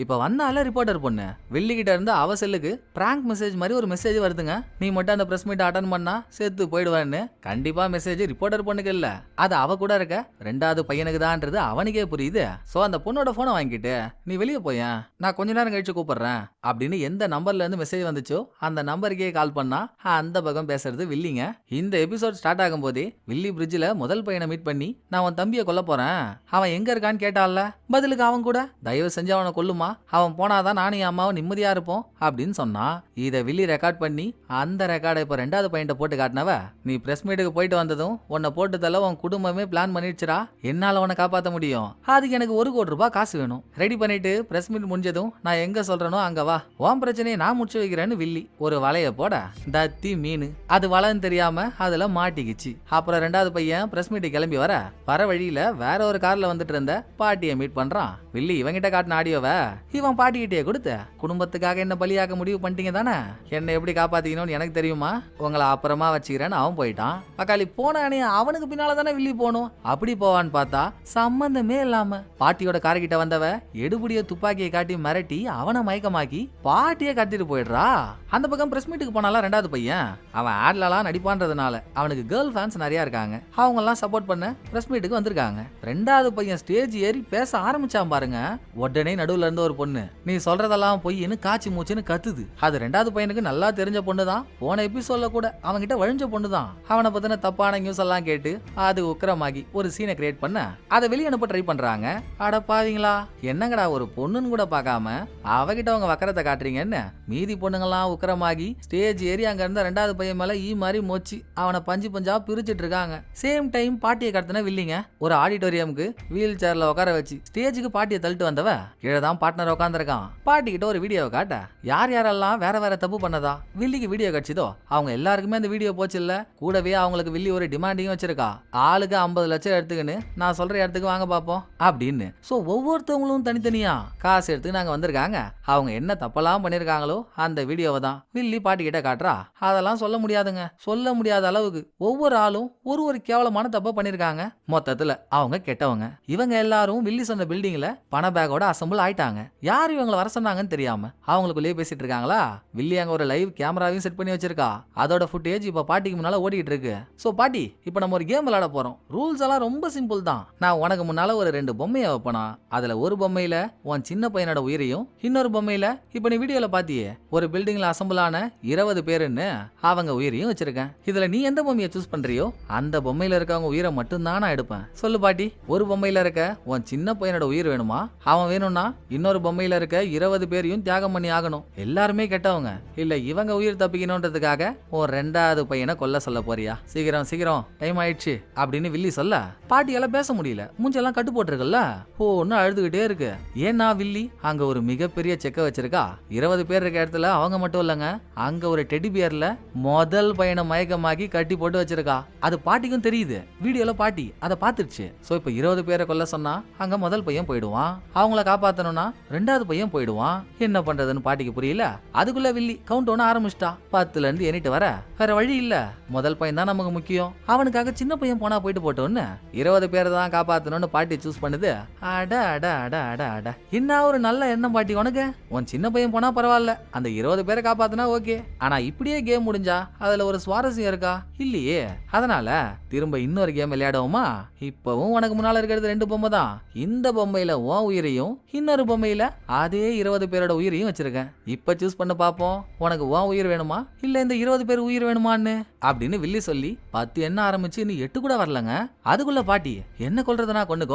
இப்ப வந்தால ரிப்போர்ட்டர் பொண்ணு வெள்ளி கிட்ட இருந்து அவ செல்லுக்கு பிராங்க் மெசேஜ் மாதிரி ஒரு மெசேஜ் வருதுங்க. நீ மட்டும் அந்த பிரஸ் மீட் அட்டன் பண்ணா சேர்த்து போயிடுவான்னு. கண்டிப்பா மெசேஜ் ரிப்போர்ட்டர் பொண்ணுக்கு இல்ல, அது அவ கூட இருக்க ரெண்டாவது பையனுக்கு தான்ன்றது அவனுக்கே புரியுது. சோ அந்த பொண்ணோட போனை வாங்கிட்டு நீ வெளியே போய, நான் கொஞ்ச நேரம் கழிச்சு கூப்பிடுறேன் அப்படின்னு எந்த நம்பர்ல இருந்து மெசேஜ் வந்துச்சோ அந்த நம்பருக்கே கால் பண்ணா அந்த பக்கம் பேசுறது வில்லிங்க. இந்த எபிசோட் ஸ்டார்ட் ஆகும் போதே வில்லி பிரிட்ஜ்ல முதல் பையனை மீட் பண்ணி நான் உன் தம்பியை கொல்ல போறேன், அவன் எங்க இருக்கான்னு கேட்டால. பதிலுக்கு அவன் கூட தயவு செஞ்சு அவனை கொல்லுமா, அவன் போனாதான் நானும் என் அம்மாவும் நிம்மதியா இருப்போம் அப்படின்னு சொன்னா. இத வில்லி ரெக்கார்ட் பண்ணி அந்த ரெக்கார்டை இப்ப ரெண்டாவது பையன் போட்டு காட்டினவ, நீ பிரஸ் மீட்டுக்கு போயிட்டு வந்ததும் உன்னை போட்டு தள்ள உன் குடும்பமே பிளான் பண்ணிடுச்சுடா, என்னால உன்னை காப்பாற்ற முடியும், அதுக்கு எனக்கு 1 கோடி ரூபாய் காசு வேணும், ரெடி பண்ணிட்டு பிரஸ் மீட் முடிஞ்சதும் நான் எங்க சொல்றேனோ அங்க வா, உன் பிரச்சனையை நான் முடிச்சு வைக்கிறேன்னு வில்லி ஒரு வலைய போட தத்தி மீன் அது வலைன்னு தெரியாம அதுல மாட்டிக்கிச்சு. அப்புறம் ரெண்டாவது பையன் பிரஸ் மீட்டு கிளம்பி வர வழியில வேற ஒரு கார்ல வந்துட்டு இருந்த பாட்டியை மீட் பண்றான். வில்லி இவங்கிட்ட காட்டின ஆடியோவை இவன் பாட்டிக்கிட்டே கொடுத்த, குடும்பத்துக்காக என்ன பலியாக்க முடிவு பண்ணிட்டீங்க தானே, என்ன எப்படி காப்பாத்திக்கணும்னு எனக்கு தெரியுமா, உங்களை அப்புறமா வச்சுக்கிறேன்னு அவன் போயிட்டான். பக்காளி போனானே அவனுக்கு பின்னால தானே வில்லி போகணும், அப்படி போவான்னு பார்த்தா சம்பந்தமே இல்லாம பாட்டியோட கார்கிட்ட வந்தவ எடுபடிய துப்பாக்கியை காட்டி மிரட்டி அவனை மயக்கமாக்கி பாட்டியை கட்டிட்டு போயிடுறா. அந்த பக்கம் பிரஸ் மீட்டுக்கு போனால ரெண்டாவது பையன் அவன் ஆட்லாம் நடிப்பான்றதுனால அவனுக்கு கேர்ள் ஃபேன்ஸ் நிறைய இருக்காங்க, அவங்க எல்லாம் சப்போர்ட் பண்ண பிரஸ் மீட்டுக்கு வந்திருக்காங்க. ரெண்டாவது பையன் ஸ்டேஜ் ஏறி பேச ஆரம்பிச்சான் பாருங்க, உடனே நடுவுல இருந்து ஒரு பொண்ணு நீ சொல்றதெல்லாம் பொய்ன்னு காய்ச்சி மூச்சுன்னு கத்துது. அது ரெண்டாவது பையனுக்கு நல்லா தெரிஞ்ச பொண்ணுதான், போன எபிசோட்ல கூட அவன்கிட்ட வழிஞ்ச பொண்ணுதான். அவனை பத்தின தப்பான நியூஸ் எல்லாம் கேட்டு அது உக்கிரமாகி ஒரு சீனை கிரியேட் பண்ண அதை வெளியே அனுப்ப ட்ரை பண்றாங்க. அட பாவீங்களா, என்னங்கடா ஒரு பொண்ணுன்னு கூட பார்க்காம அவகிட்ட அவங்க வக்கரத்தை காட்டுறீங்கன்னு மீதி பொண்ணுங்கெல்லாம் உக்கிரமாகி ஸ்டேஜ் ஏறி அங்க இருந்த ரெண்டாவது பையன் மேல மாதிரி மோச்சு அவனை பஞ்சா பிரிச்சுட்டு இருக்காங்க. சேம் டைம் பாட்டியை கடத்தின வில்லிங்க ஒரு ஆடிட்டோரியமுக்கு வீல் சேர்ல உட்கார வச்சு ஸ்டேஜுக்கு பாட்டியை தள்ளிட்டு வந்தவ கீழதான் பார்ட்னர் உட்காந்துருக்கான். பாட்டி கிட்ட ஒரு வீடியோவை காட்ட யார் யாரெல்லாம் வேற தப்பு பண்ணதா வில்லிக்கு வீடியோ கிடைச்சதோ அவங்க எல்லாருக்குமே அந்த வீடியோ போச்சு இல்ல. கூடவே அவங்களுக்கு வில்லி ஒரு டிமாண்டிங் வச்சிருக்கா, ஆளுக்கு 50 லட்சம் எடுத்துக்கின்னு நான் சொல்ற இடத்துக்கு வாங்க பாப்போம் அப்படின்னு. சோ ஒவ்வொருத்தவங்களும் தனித்தனியா தான் காசு எடுத்து நாங்க வந்திருக்காங்க. அவங்க என்ன தப்பெல்லாம் பண்ணிருக்காங்களோ அந்த வீடியோவை தான் வில்லி பாட்டி கிட்ட காட்டுறா. அதெல்லாம் சொல்ல முடியாதுங்க. சொல்ல முடியாத அளவுக்கு ஒவ்வொரு ஆளும் ஒரு கேவலமான தப்ப பண்ணிருக்காங்க. மொத்தத்துல அவங்க கெட்டவங்க. இவங்க எல்லாரும் வில்லி சொன்ன பில்டிங்ல பண பேக்கோட அசம்பிள் ஆயிட்டாங்க. யார் இவங்களை வர சொன்னாங்கன்னு தெரியாம அவங்களுக்குள்ளேயே பேசிட்டு இருக்காங்களா. வில்லி அங்க ஒரு லைவ் கேமராவையும் செட் பண்ணி வச்சிருக்கா. அதோட ஃபுட்டேஜ் இப்ப பாட்டிக்கு முன்னால ஓடிட்டு இருக்கு. சோ பாட்டி, இப்ப நம்ம ஒரு கேம் விளையாட போறோம். ரூல்ஸ் எல்லாம் ரொம்ப சிம்பிள் தான். நான் உனக்கு முன்னால ஒரு 2 பொம்மையை வைப்பனா. அதுல ஒரு பொம்மையில உன் சின்ன பையனோட உயிரையும், இன்னொரு பொம்மையில இப்ப நீ வீடியோல பாத்தியே ஒரு பில்டிங்ல அசம்பிள் ஆன 20 பேருன்னு அவங்க உயிரையும் வச்சிருக்கேன். இதுல நீ எந்த பொம்மையை சூஸ் பண்றியோ அந்த பொம்மையில இருக்கவங்க உயிரை மட்டும் தான் நான் எடுப்பேன். சொல்லு பாட்டி, ஒரு பொம்மையில இருக்க உன் சின்ன பையனோட உயிர் வேணுமா? அவன் வேணும்னா இன்னொரு பொம்மையில இருக்க 20 பேரையும் தியாகம் பண்ணி ஆகணும். எல்லாருமே கெட்டவங்க. இல்ல இவங்க உயிர் தப்பிக்கணும்ன்றதுக்காக உன் 2வது பையனை கொல்ல சொல்ல போறியா? சீக்கிரம் சீக்கிரம், டைம் ஆயிடுச்சு அப்படின்னு வில்லி சொல்ல பாட்டியால பேச முடியல. மூஞ்செல்லாம் கட்டு போட்டிருக்குல்ல. ஒன்னு அழுதுகிட்டே இருக்கு. ஏன்னா வில்லி அங்க ஒரு மிகப்பெரிய செக்க வச்சிருக்கா. 20 பேர் இருக்க இடத்துல அவங்க மட்டும் இல்லங்க, அங்க ஒரு டெடி பியர்ல முதல் பையனை மயக்கமாக்கி கட்டி போட்டு வச்சிருக்கா. அது பாட்டிக்கும் தெரியுது. வீடியோல பாட்டி அதை பாத்துருச்சு. சோ இப்ப 20 பேரை கொல்ல சொன்னா அங்க முதல் பையன் போயிடுவான். அவங்கள காப்பாத்தணும்னா 2வது பையன் போயிடுவான். என்ன பண்றதுன்னு பாட்டிக்கு புரியல. அதுக்குள்ள வில்லி கவுண்ட் ஒண்ணு ஆரம்பிச்சிட்டா. 10ல இருந்து எண்ணிட்டு வர வேற வழி இல்ல. முதல் பையன் தான் நமக்கு முக்கியம். அவனுக்காக சின்ன பையன் போனா போயிட்டு போட்டோன்னு 20 பேரை தான் காப்பாத்தணும்னு பாட்டி சூஸ் பண்ணுது. அட அட அட அட அட, என்ன ஒரு நல்ல எண்ணம் பாட்டி உனக்கு. உன் சின்ன பையன் போனா பரவாயில்ல, அந்த 20 பேரை காப்பாத்தினா ஓகே. ஆனா இப்படியே கேம் முடிஞ்சா அதுல ஒரு சுவாரஸ்யம் இருக்கா? இல்லையே. அதனால திரும்ப இன்னொரு கேம் விளையாடுவோமா? இப்பவும் உனக்கு முன்னால இருக்கிறது 2 பொம்மை தான். இந்த பொம்மையில உன் உயிரையும், இன்னொரு பொம்மையில அதே 20 பேரோட உயிரையும் வச்சிருக்கேன். இப்ப சூஸ் பண்ண பாப்போம், உனக்கு உன் உயிர் வேணுமா இல்ல இந்த 20 பேர் உயிர் வேணுமான்னு அப்படின்னு வில்லி சொல்லி 10 எண்ண ஆரம்பிச்சு இன்னும் 8 கூட வரலங்க. அதுக்குள்ள பாட்டி என்ன கொல்றதுனா கொண்டு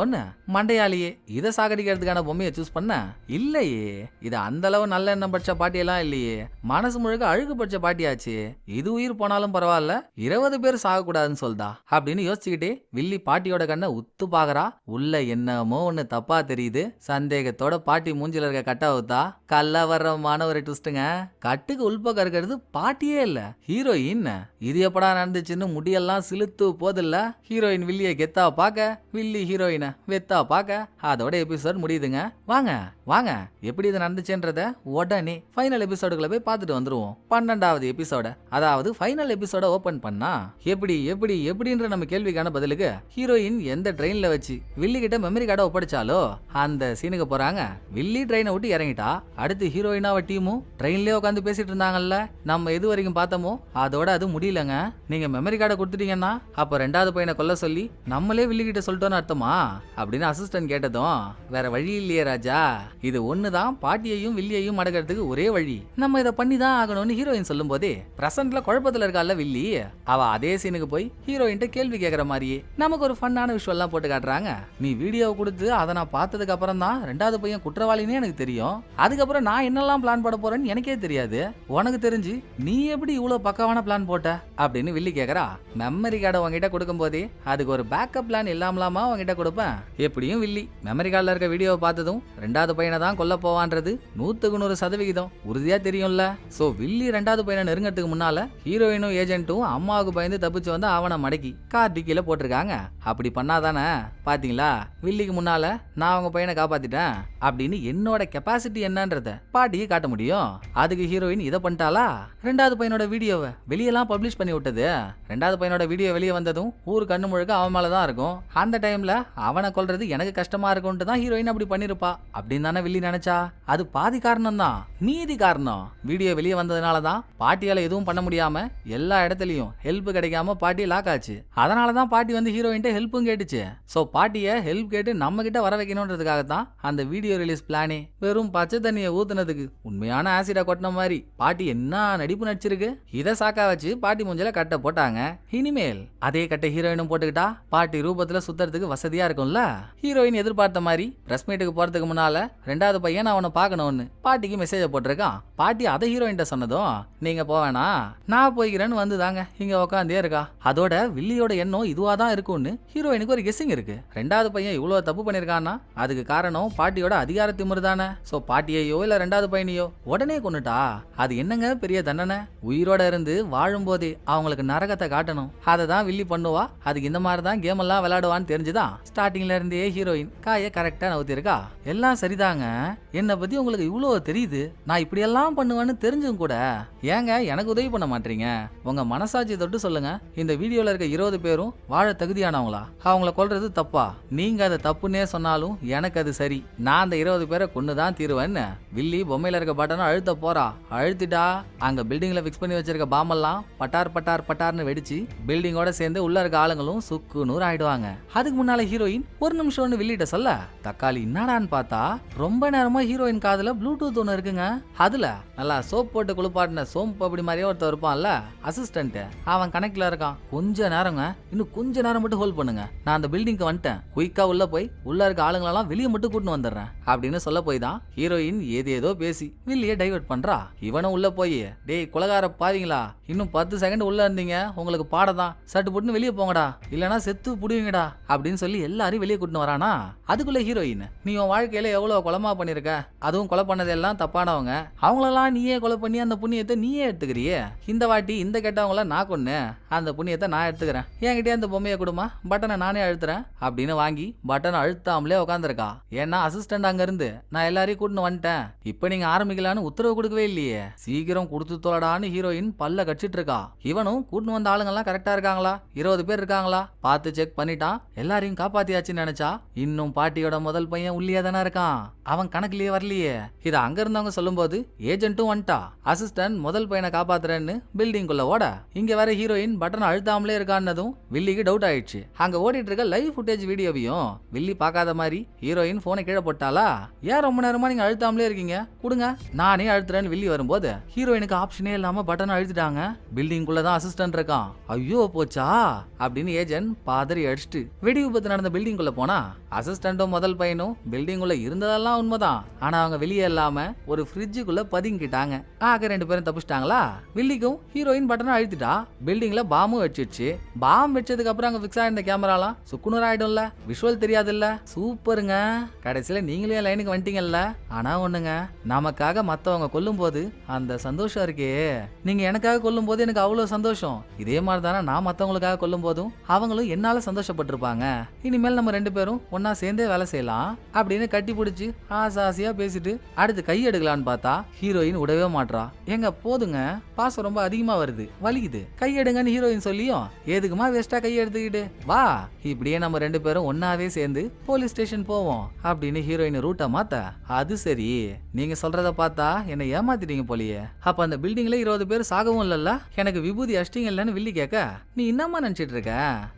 மண்டையாலேயே இதை சாகடிக்கிறதுக்கான பொம்மையை சூஸ் பண்ண. இல்லையே, இது அந்த அளவு நல்ல எண்ணம் பட்ச பாட்டியெல்லாம் இல்லையே. மனசு முழுக்க அழுகு பட்ச பாட்டியாச்சு. இது உயிர் போனாலும் பரவாயில்ல, 20 பேர் சாகக்கூடாதுன்னு சொல்தா அப்படின்னு யோசிச்சுக்கிட்டே வில்லி பாட்டியோட கண்ணை உத்து பாக்குறா. உள்ள என்னமோ ஒண்ணு தப்பா தெரியுது. சந்தேகத்தோட பாட்டி மூஞ்சில இருக்க கட்ட அவுத்தா. கள்ளவரமான ஒரு ட்விஸ்டுங்க. கட்டுக்கு உள்பக்கம் இருக்கிறது பாட்டியே இல்ல, ஹீரோயின். இது எப்படா நடந்துச்சுன்னு முடியெல்லாம் சிலுத்து போதில்ல. ஹீரோயின் வில்லிய கெத்தா பாக்க, வில்லி ஹீரோயினை வெத்தா பாக்க அதோட எபிசோட் முடியுதுங்க. வாங்க வாங்க, எப்படி இது நடந்துச்சுன்றத உடனே ஃபைனல் எபிசோடுக்குள்ள போய் பார்த்துட்டு வந்துருவோம். 12வது எபிசோட, அதாவது ஃபைனல் எபிசோட ஓபன் பண்ணா எப்படி எப்படி எப்படின்ற நம்ம கேள்விக்கான பதிலுக்கு ஹீரோயின் எந்த ட்ரெயின்ல வச்சு வில்லி கிட்ட மெமரி கார்டை ஒப்படைச்சாலோ அந்த சீனுக்கு போறாங்க. வில்லி ட்ரெயினை விட்டு இறங்கிட்டா. அடுத்து ஹீரோயினாவ டீமும் ட்ரெயின்லயே உட்காந்து பேசிட்டு இருந்தாங்கல்ல, நம்ம எது வரைக்கும் பார்த்தோமோ அதோட அது முடியலங்க. நீங்க மெமரி கார்டை கொடுத்துட்டீங்கன்னா அப்ப 2வது பையனை கொல்ல சொல்லி நம்மளே வில்லி கிட்ட சொல்லிட்டோன்னு அர்த்தமா அப்படின்னு அசிஸ்டன்ட் கேட்டதும் வேற வழி இல்லையே ராஜா, இது ஒண்ணுதான் பாட்டியையும் வில்லியையும் அடக்கிறதுக்கு ஒரே வழி, நம்ம இதை பண்ணி தான் ஆகணும்னு ஹீரோயின் சொல்லும் போதே பிரசன்ட்ல குழப்பத்துல இருக்கால வில்லி, அவ அதே சீனுக்கு போய் ஹீரோயின்ட்ட கேள்வி கேட்கற மாதிரியே நமக்கு ஒரு ஃபன்னான விஷயம் எல்லாம் போட்டு காட்டுறாங்க. நீ வீடியோவை கொடுத்து அதை நான் பார்த்ததுக்கு அப்புறம் தான் 2வது பையன் குற்றவாளினே எனக்கு தெரியும். அதுக்கப்புறம் நான் என்னெல்லாம் பிளான் போட போறேன்னு எனக்கே தெரியாது. உனக்கு தெரிஞ்சு நீ எப்படி இவ்வளவு பக்கவான பிளான் போட்ட அப்படின்னு வில்லி கேக்குறா. மெமரி கார்டை உங்ககிட்ட கொடுக்கும் போதே அதுக்கு ஒரு பேக்கப் பிளான் இல்லாமலாமா உங்ககிட்ட கொடுப்பேன். எப்படியும் வில்லி மெமரி கார்டில் இருக்க வீடியோவை பார்த்ததும் 2வது பையனை தான் கொல்ல போவான்றது 100% உறுதியா தெரியும்ல. சோ வில்லி 2வது பையனை நெருங்கறதுக்கு முன்னால ஹீரோயினும் ஏஜென்ட்டும் அம்மாவுக்கு பயந்து தப்பிச்சு வந்து அவனை மடக்கி கார் டிக்கில போட்டிருக்காங்க. அப்படி பண்ணாதானே பாத்தீங்களா வில்லிக்கு முன்னால நான் அவங்க பையனை காப்பாத்திட்டேன் அப்படின்னு என்னோட கெப்பாசிட்டி என்னன்றத பாட்டிக்கு காட்ட முடியும். அதுக்கு ஹீரோயின் இதை பண்ணிட்டாளா? 2வது பையனோட வீடியோவை வெளியெல்லாம் பப்ளிஷ் பண்ணி விட்டது. 2வது பையனோட வீடியோ வெளியே வந்ததும் ஊர் கண்ணு முழுக்க அவன் மேலதான் இருக்கும். அந்த டைம்ல அவனை கொல்றது எனக்கு கஷ்டமா இருக்கும்ட்டு தான் ஹீரோயின் அப்படி பண்ணிருப்பா அப்படின்னு தானே வில்லி நினைச்சா. அது பாதி காரணம் தான். மீதி காரணம் வீடியோ வெளியே வந்ததுனாலதான் பாட்டியால எதுவும் பண்ண முடியாம எல்லா இடத்துலயும் ஹெல்ப் கிடைக்காம பாட்டி லாக் ஆச்சு. அதனாலதான் பாட்டி வந்து ஹீரோயின்ட்ட ஹெல்ப்பும் கேட்டுச்சு. சோ பாட்டிய ஹெல்ப் கேட்டு நம்ம கிட்ட வர வைக்கணும்ன்றதுக்காக தான் அந்த வீடியோ ரிலீஸ் பிளானே. வெறும் பச்சை தண்ணியை ஊத்துனதுக்கு உண்மையான ஆசிட கொட்டின மாதிரி பாட்டி என்ன நடிப்பு நடிச்சிருக்கு. இதை சாக்கா வச்சு பாட்டி மூஞ்சில கட்ட போட்டாங்க. இனிமேல் அதே கட்ட ஹீரோயினும் போட்டுக்கிட்டா பாட்டி ரூபத்துல சுத்துறதுக்கு வசதியா இருக்கும்ல. ஹீரோயின் எதிர்பார்த்த மாதிரி பிரஸ் மீட்டுக்கு போறதுக்கு முன்னால 2வது பையன் அவனை பார்க்கணும்னு பாட்டிக்கு மெசேஜ் போட்டிருக்கான். பாட்டி அதை ஹீரோயின்ட்ட சொன்னதும் நீங்க போவேனா நான் போய்கிறேன்னு வந்துதாங்க இங்க உட்காந்தே இருக்கா. அதோட வில்லியோட எண்ணம் இதுவா தான் இருக்கும்னு ஹீரோயினுக்கு ஒரு கெஸ்ஸிங் இருக்கு. 2வது பையன் இவ்வளவு தப்பு பண்ணிருக்கான்னா அதுக்கு காரணம் பாட்டியோட அதிகார திமிரு தானே. சோ பாட்டியையோ இல்ல 2வது பையனையோ உடனே கொன்னுட்டா அது என்னங்க பெரிய தண்டனை. உயிரோட இருந்து வாழும் போதே அவங்களுக்கு நரகத்தை காட்டணும். அதை தான் வில்லி பண்ணுவா. அதுக்கு இந்த மாதிரி தான் கேம் எல்லாம் விளையாடுவான்னு தெரிஞ்சுதான் ஸ்டார்டிங்ல இருந்தே ஹீரோயின் காய கரெக்டா நவுத்திருக்கா. எல்லாம் சரிதாங்க, என்னை பத்தி உங்களுக்கு இவ்வளோ தெரியுது, நான் இப்படியெல்லாம் பண்ணுவேன்னு தெரிஞ்சும் கூட ஏங்க எனக்கு உதவி பண்ண மாட்டீங்க? உங்க மனசாட்சி தொட்டு சொல்லுங்க, இந்த வீடியோல இருக்க 20 பேரும் வாழ தகுதியானவங்களா? அவங்கள கொல்றது தப்பா? நீங்க அதை தப்புன்னே சொன்னாலும் எனக்கு அது சரி. நான் அந்த 20 பேரை கொன்னுதான் தீருவேன்னு வில்லி பொம்மையில இருக்க பட்டனை அழுத்த போறா. அழுத்திட்டா அங்க பில்டிங்ல பிக்ஸ் பண்ணி வச்சிருக்க பாம்பெல்லாம் பட்டார் பட்டார் பட்டார்னு வெடிச்சு பில்டிங்கோட சேர்ந்து உள்ள இருக்க ஆளுங்களும் சுக்கு நூறு ஆயிடுவாங்க. அதுக்கு முன்னால ஹீரோயின் ஒரு நிமிஷம்னு வில்லிட்ட சொல்ல, தக்காளி என்னடான்னு பார்த்தா ரொம்ப நேரமா ஹீரோயின் காதுல ப்ளூடூத் ஒன்று இருக்குங்க. அதுல நல்லா சோப் போட்டு குளிப்பாட்டின சோம்பு அப்படி மாதிரியே ஒருத்தர் இருப்பான்ல அசிஸ்டன்ட், அவன் கனெக்ட்ல இருக்கான். கொஞ்ச நேரங்க, இன்னும் கொஞ்ச நேரம் மட்டும் ஹோல்ட் பண்ணுங்க, நான் அந்த பில்டிங்க்கு வந்துட்டேன், குயிக்கா உள்ள போய் உள்ள இருக்க ஆளுங்களெல்லாம் வெளியே மட்டும் கூட்டின்னு வந்துடுறேன் அப்படின்னு சொல்ல போய் தான் ஹீரோயின் ஏதேதோ பேசி வில்லிய டைவர்ட் பண்றா. இவனும் உள்ள போய், டேய் குலகார பாவீங்களா, இன்னும் 10 செகண்ட் உள்ள இருந்தீங்க, உங்களுக்கு பாடதான், சட்டு போட்டுன்னு வெளியே போங்கடா, இல்லனா செத்து புடுவீங்கடா அப்படின்னு சொல்லி எல்லாரையும் வெளியே கூட்டின்னு வரானா. அதுக்குள்ள ஹீரோயின், நீ உன் வாழ்க்கையில எவ்வளவு கொலமா பண்ணிருக்க, அதுவும் கொலை பண்ணதெல்லாம் தப்பானவங்க, அவங்களெல்லாம் நீயே கொலை பண்ணி அந்த புண்ணியத்தை நீயே எடுத்துக்கிறியே, இந்த வாட்டி இந்த கெட்டவங்கள நான் கொன்னு அந்த புண்ணியத்தை நான் எடுத்துக்கிறேன், என்கிட்டயே அந்த பொம்மையை கொடுமா, பட்டனை நானே அழுத்துறேன் அப்படின்னு வாங்கி பட்டனை அழுத்தாமலே உட்காந்துருக்கா. ஏன்னா அசிஸ்டன்ட் அங்க இருந்து நான் எல்லாரையும் கூட்டின்னு வந்துட்டேன், இப்ப நீங்க ஆரம்பிக்கலான்னு உத்தரவு கொடுக்கவே இல்லையே, சீக்கிரம் கொடுத்து தோலடான்னு ஹீரோயின் பல்ல கடிச்சிட்டு இருக்கா. இவனும் கூட்டின்னு வந்த ஆளுங்கெல்லாம் கரெக்டா இருக்காங்களா, 20 பேர் இருக்காங்களா பார்த்து செக் பண்ணிட்டான். எல்லாரையும் காப்பாத்தியாச்சுன்னு நினைச்சா இன்னும் பாட்டியோட முதல் பையன் உள்ளியா தானே இருக்கான், அவன் கணக்குலயே வரலையே. இதை அங்க இருந்தவங்க சொல்லும் போது ஏஜென்ட்டும் வந்துட்டா. அசிஸ்டன்ட் முதல் பையனை காப்பாத்துறேன்னு பில்டிங் குள்ள ஓட, இங்க வர ஹீரோயின் பட்டன் அழுத்தாமலே இருக்கான்னதும் வில்லிக்கு டவுட் ஆயிடுச்சு. அங்க ஓடிட்டு இருக்க லைவ் ஃபுட்டேஜ் வீடியோவையும் வில்லி பார்க்காத மாதிரி ஹீரோயின் போனை கீழே போட்டாலா. ஏன் ரொம்ப நேரமா நீங்க அழுத்தாமலே இருக்கீங்க, கொடுங்க நானே அழுத்துறேன்னு வில்லி வரும்போது ஹீரோயினுக்கு ஆப்ஷனே இல்லாம பட்டன் அழுத்திட்டாங்க. பில்டிங் குள்ளதான் அசிஸ்டன்ட் இருக்கான். ஐயோ போச்சா அப்படின்னு ஏஜென்ட் பாதறி அடிச்சுட்டு வெடி விபத்து நடந்த பில்டிங் குள்ள போனா, அசிஸ்டன்டும் முதல் பையனும் பில்டிங் உள்ள இருந்ததெல்லாம் உண்மைதான், ஆனா அவங்க வெளியே இல்லாம ஒரு ஃப்ரிட்ஜுக்குள்ள பதுங்கிட்டாங்க. ஆக 2 பேரும் தப்பிச்சிட்டாங்களா. வில்லிக்கும் ஹீரோயின் பட்டனை அழுத்திட்டா. பில்டிங்ல பாம்பும் வச்சிருச்சு. பாம்பு வச்சதுக்கு அப்புறம் அங்க பிக்ஸ் ஆயிருந்த கேமராலாம் சுக்குநூறு ஆயிடும்ல, விஷுவல் தெரியாதுல்ல. சூப்பருங்க, கடைசியில நீங்களே லைனுக்கு வந்துட்டீங்கல்ல. ஆனா ஒண்ணுங்க, நமக்காக மத்தவங்க கொல்லும் போது அந்த சந்தோஷம் இருக்கே, நீங்க எனக்காக கொல்லும் போது எனக்கு அவ்வளவு சந்தோஷம், இதே மாதிரி தானே நான் மத்தவங்களுக்காக கொல்லும் போதும் அவங்களும் என்னால சந்தோஷப்பட்டிருப்பாங்க. இனிமேல் நம்ம 2 பேரும் ஒன்னா சேர்ந்தே வேலை செய்யலாம் அப்படின்னு கட்டி பிடிச்சு ஆசாசியா பேசிட்டு அடுத்து கை எடுக்கலான்னு பார்த்தா ஹீரோயின் விடவே மாட்றா. எங்க போதுங்க, பாசம் ரொம்ப அதிகமா வருது, வலிக்குது, கையெடுங்கன்னு ஹீரோயின் சொல்லியும் எதுக்குமா வேஸ்டா கை எடுத்துக்கிட்டு, வா இப்படியே நம்ம 2 பேரும் ஒன்னாவே சேர்ந்து போலீஸ் ஸ்டேஷன் போவோம் அப்படின்னு ஹீரோயின் ரூட்டை மாத்த. அது சரி, நீங்க சொல்றத பார்த்தா என்ன ஏமாத்திட்டீங்க போலியே, அப்ப அந்த பில்டிங்ல 20 பேர் சாகவும் இல்லல்ல, எனக்கு விபூதி அஷ்டிங்க இல்லன்னு வில்லி கேட்க, நீ என்னமா நினைச்சிட்டு இருக்க,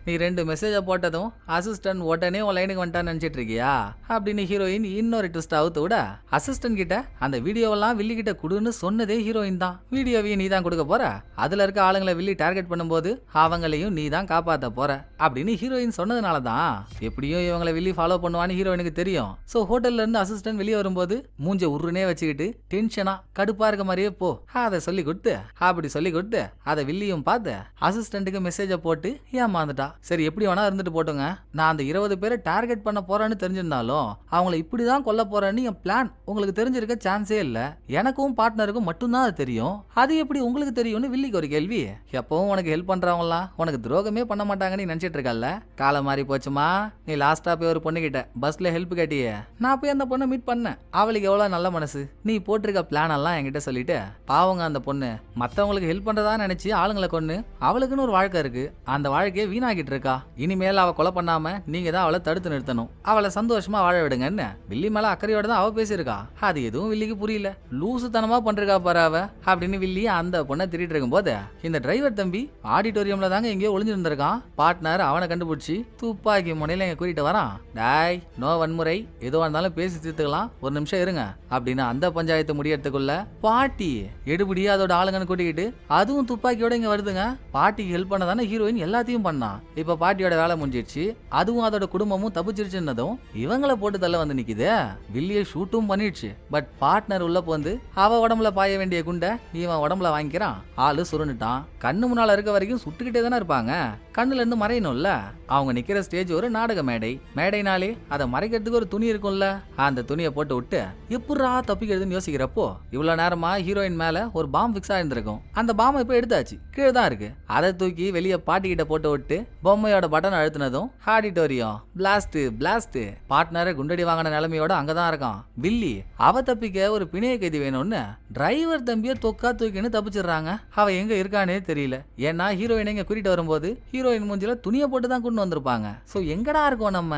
நீ 2 மெசேஜ போட்டதும் அசிஸ்டன்ட் உடனே உன் லைனுக்கு வந்துட்டான்னு நினைச்சிட்டு இருக்கியா அப்படின்னு ஹீரோயின் இன்னொரு ட்விஸ்ட் அவுத்து விட, அசிஸ்டன்ட் கிட்ட அந்த வீடியோவெல்லாம் வில்லி கிட்ட குடுன்னு சொன்னதே ஹீரோயின் தான். வீடியோவையும் நீ தான் கொடுக்க போற, அதுல இருக்க ஆளுங்களை வில்லி டார்கெட் பண்ணும்போது அவங்களையும் நீ தான் காப்பாத்த போற அப்படின்னு ஹீரோயின் சொன்னதுனால தான் எப்படியும் இவங்களை வில்லி ஃபாலோ பண்ணுவான்னு ஹீரோயினுக்கு தெரியும். சோ ஹோட்டல்ல இருந்து அசிஸ்டன்ட் வெளியே வரும்போது மூஞ்ச உருனே வச்சுக்கிட்டு டென்ஷனா கடுப்பா இருக்க மாதிரியே போ அதை சொல்லி கொடுத்து அப்படி சொல்லி கொடுத்து அதை வில்லியும் பார்த்து அசிஸ்டன்ட்டுக்கு மெசேஜ போட்டு ஏமாந்துட்டா. சரி எப்படி வேணா இருந்துட்டு போட்டுங்க, நான் அந்த 20 பேரை டார்கெட் பண்ண போறேன்னு தெரிஞ்சிருந்தாலும் அவங்களை இப்படிதான் கொல்ல போறேன்னு என் பிளான் உங்களுக்கு தெரிஞ்சிருக்க சான்ஸே இல்ல, எனக்கும் பார்ட்னருக்கும் மட்டும்தான் அது தெரியும், அது எப்படி உங்களுக்கு தெரியும்னு வில்லிக்கு ஒரு கேள்வி. எப்பவும் உனக்கு ஹெல்ப் பண்றவங்களாம் உனக்கு துரோகமே பண்ண மாட்டாங்கன்னு நினைச்சிட்டு இருக்கல, காலம் மாறி போச்சுமா. நீ லாஸ்டா போய் ஒரு பொண்ணு கிட்ட பஸ்ல ஹெல்ப் கேட்டியே, நான் போய் அந்த பொண்ணை மீட் பண்ணேன், அவளுக்கு எவ்வளவு நல்ல மனசு, நீ போட்டிருக்க பிளான் எல்லாம் என்கிட்ட சொல்லிட்டு பாவங்க அந்த பொண்ணு மத்தவங்களுக்கு ஹெல்ப் பண்றதா நினைச்சு ஆளுங்களை கொண்டு அவளுக்குன்னு ஒரு வாழ்க்கை இருக்கு, அந்த வாழ்க்கையை வீணாக்கிட்டு இருக்கா, இனிமேல் அவ கொலை பண்ணாம நீங்க தான் அவளை தடுத்து நிறுத்தணும், அவளை சந்தோஷமா வாழ விடுங்கன்னு வில்லி மேல அக்கறையோட தான் அவ பேசியிருக்கா. அது எதுவும் வில்லிக்கு புரியல, லூசுத்தனமா பண்றா பாரு அவ அப்படின்னு வில்லி அந்த பொண்ணை திட்டிட்டு இருக்கும் போது இந்த டிரைவர் தம்பி ஆடிட்டோரியம்ல தாங்க எங்கேயோ ஒளிஞ்சிருந்திருக்கான். பார்ட்னர் அவனை கண்டுபிடிச்சி துப்பாக்கி முனையில எங்க கூட்டிட்டு வரான். டாய் நோ வன்முறை, எதுவா இருந்தாலும் பேசி தீர்த்துக்கலாம், ஒரு நிமிஷம் இருங்க அப்படின்னு அந்த பஞ்சாயத்து முடியறதுக்குள்ள பாட்டி எடுபடி அதோட ஆளுங்கன்னு கூட்டிக்கிட்டு அதுவும் துப்பாக்கியோட இங்க வருதுங்க. பாட்டிக்கு ஹெல்ப் பண்ணதானே ஹீரோயின் எல்லாத்தையும் பண்ணா, இப்ப பாட்டியோட வேலை முடிஞ்சிருச்சு, அதுவும் அதோட குடும்பமும் தப்பிச்சிருச்சுன்னதும் இவங்களை போட்டு தள்ள வந்து நிக்குது. வில்லிய ஷூட்டும் பண்ணிடுச்சு, பட் பார்ட்னர் உள்ள போந்து அவ உடம்புல பாய வேண்டிய குண்டை இவன் உடம்புல வாங்கிக்கிறான். ஆளு சுருண்டுட்டான். கண்ணு முன்னால இருக்க வரைக்கும் சுட்டுக்கிட்டே தானே இருப்பாங்க, கண்ணுல இருந்து மறையணும்ல. அவங்க நிக்கிற ஸ்டேஜ் ஒரு நாடக மேடை. மேடைனாலே அதை மறைக்கிறதுக்கு ஒரு துணி இருக்கும்ல, அந்த துணியை போட்டு விட்டு எப்படா தப்பிக்கிறதுன்னு யோசிக்கிறப்போ இவ்வளவு நேரமா ஹீரோயின் மேல ஒரு பாம் பிக்ஸ் ஆயிருந்திருக்கும். அந்த பாம் இப்ப எடுத்தாச்சு, கீழே தான் இருக்கு. அதை தூக்கி வெளியே பாட்டி கிட்ட போட்டு விட்டு பொம்மையோட பட்டன் அழுத்தினதும் ஆடிட்டோரியம் பிளாஸ்ட் பிளாஸ்ட். பார்ட்னரை குண்டடி வாங்கின நிலைமையோட அங்கதான் இருக்கான் வில்லி. அவ தப்பிக்க ஒரு பிணைய கைதி வேணும்னு டிரைவர் தம்பிய தொக்கா தூக்கின்னு தப்பிச்சிடுறாங்க. அவ எங்க இருக்கானே தெரியல. ஏன்னா ஹீரோயின் இங்க கூட்டிட்டு வரும்போது ஹீரோயின் மூஞ்சில துணியை போட்டு தான் கொண்டு வந்திருப்பாங்க. சோ எங்கடா இருக்கோம் நம்ம,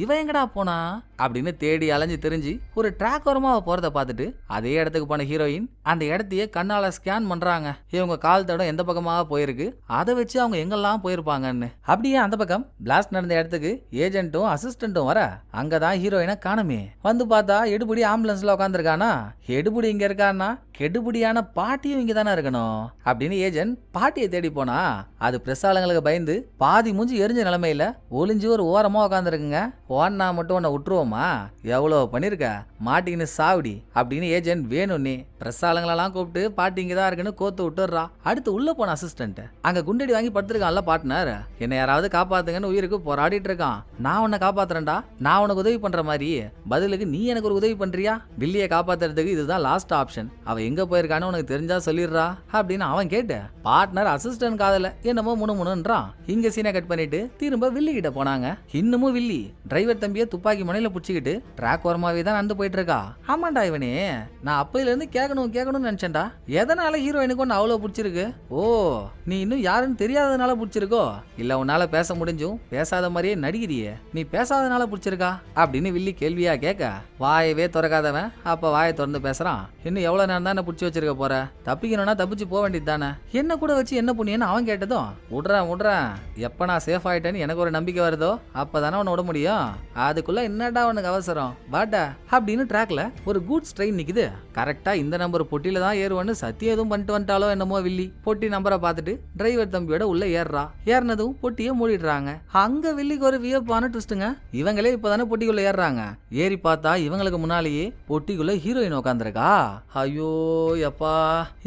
இவ எங்கடா போனா அப்படின்னு தேடி அலைஞ்சு தெரிஞ்சு ஒரு ட்ராக் ஓரமா போறத பார்த்துட்டு அதே இடத்துக்கு போன ஹீரோயின் அந்த இடத்தையே கண்ணால ஸ்கேன் பண்றாங்க. இவங்க கால் தடம் எந்த பக்கமாக போயிருக்கு, அதை வச்சு அவங்க எங்கெல்லாம் போயிருப்பாங்கன்னு. அப்படியே அந்த பக்கம் பிளாஸ்ட் நடந்த இடத்துக்கு ஏஜென்ட்டும் அசிஸ்டன்ட்டும் வர அங்கதான் ஹீரோயினை காணுமே. வந்து பார்த்தா எடுபடி ஆம்புலன்ஸ்ல உட்காந்துருக்கானா. எடுபடி இங்க இருக்கான்னா கெடுபடியான பாட்டியும் இங்க தானே இருக்கணும் அப்படின்னு ஏஜென்ட் பாட்டியை தேடி போனா அது பிரஸ் ஆளுங்களுக்கு பயந்து பாதி மூஞ்சி எரிஞ்ச நிலைமையில ஒளிஞ்சு ஒரு ஓரமா உட்காந்துருக்குங்க. ஓன்னா மட்டும் உன்னை விட்டுருவோமா, எவ்வளோ பண்ணிருக்க, மாட்டின்னு சாவடி அப்படின்னு ஏஜென்ட் வேணும்னே பிரஸ் ஆளுங்களெல்லாம் கூப்பிட்டு பாட்டி இங்கதான் இருக்குன்னு கோத்து விட்டுறா. அடுத்து உள்ள போன அசிஸ்டன்ட் அங்க குண்டடி வாங்கி படுத்திருக்கான்ல பார்ட்னர், என்ன யாராவது காப்பாத்துங்கன்னு உயிருக்கு போராடிட்டு இருக்கான். நான் உன்னை காப்பாத்துறேன்டா, நான் உனக்கு உதவி பண்ற மாதிரி, பதிலுக்கு நீ எனக்கு ஒரு உதவி பண்றியா, வில்லியை காப்பாத்துறதுக்கு இதுதான் லாஸ்ட் ஆப்ஷன், அவ எங்க போயிருக்கான்னு உனக்கு தெரிஞ்சா சொல்லிடுறா அப்படின்னு அவன் கேட்ட. பார்ட்னர் அசிஸ்டன்ட் காதல என்னமோ முணுமுணுன்றான். இங்க சீனை கட் பண்ணிட்டு திரும்ப வில்லி கிட்ட போனாங்க. இன்னமும் வில்லி டிரைவர் தம்பிய துப்பாக்கி முனையில புடிச்சுக்கிட்டு ட்ராக் ஓரமாவே தான் நடந்து போயிட்டு இருக்கா. ஆமாண்டா இவனே, நான் அப்பையில இருந்து கேட்கணும்னு நினைச்சேன்டா, எதனால ஹீரோயினுக்கு ஒன்னு அவ்வளவு பிடிச்சிருக்கு? ஓ, நீ இன்னும் யாருன்னு தெரியாதனால பிடிச்சிருக்கோ, இல்ல உன்னால பேச முடிஞ்சும் பேசாத மாதிரியே நடிகிறியே, நீ பேசாதனால பிடிச்சிருக்கா அப்படின்னு வில்லி கேள்வியா கேட்க வாயவே திறக்காதவன் அப்ப வாயை திறந்து பேசுறான். இன்னும் எவ்வளவு நேரம் தானே பிடிச்சி வச்சிருக்க போற, தப்பிக்கணும்னா தப்பிச்சு போக வேண்டியது தானே, என்ன கூட வச்சு என்ன புண்ணியன்னு அவன் கேட்டதும் விடுறேன் எப்ப நான் சேஃப் ஆயிட்டேன்னு எனக்கு ஒரு நம்பிக்கை வருதோ அப்பதானே உன்னை விட முடியும், அதுக்குள்ள என்னடா உனக்கு அவசரம் வாடா அப்படின்னு ட்ராக்ல ஒரு கூட்ஸ் ட்ரெயின் நிக்குது. கரெக்டா இந்த நம்பர் பொட்டியில தான் ஏறுவான்னு சத்தியம் எதுவும் பண்ணிட்டு வந்துட்டாலோ என்னமோ வில்லி. பொட்டி நம்பரை பார்த்துட்டு டிரைவர் தம்பியோட உள்ள ஏறுறா. ஏறினதும் பொட்டியை மூடிடுறாங்க. அங்க வில்லிக்கு ஒரு வியப்பான ட்விஸ்ட்டுங்க. இவங்களே இப்பதானே பொட்டிக்குள்ள ஏறுறாங்க. ஏறி பார்த்தா இவங்களுக்கு முன்னாலேயே பொட்டிக்குள்ள ஹீரோயின் உட்காந்துருக்கா. ஐயோ எப்பா,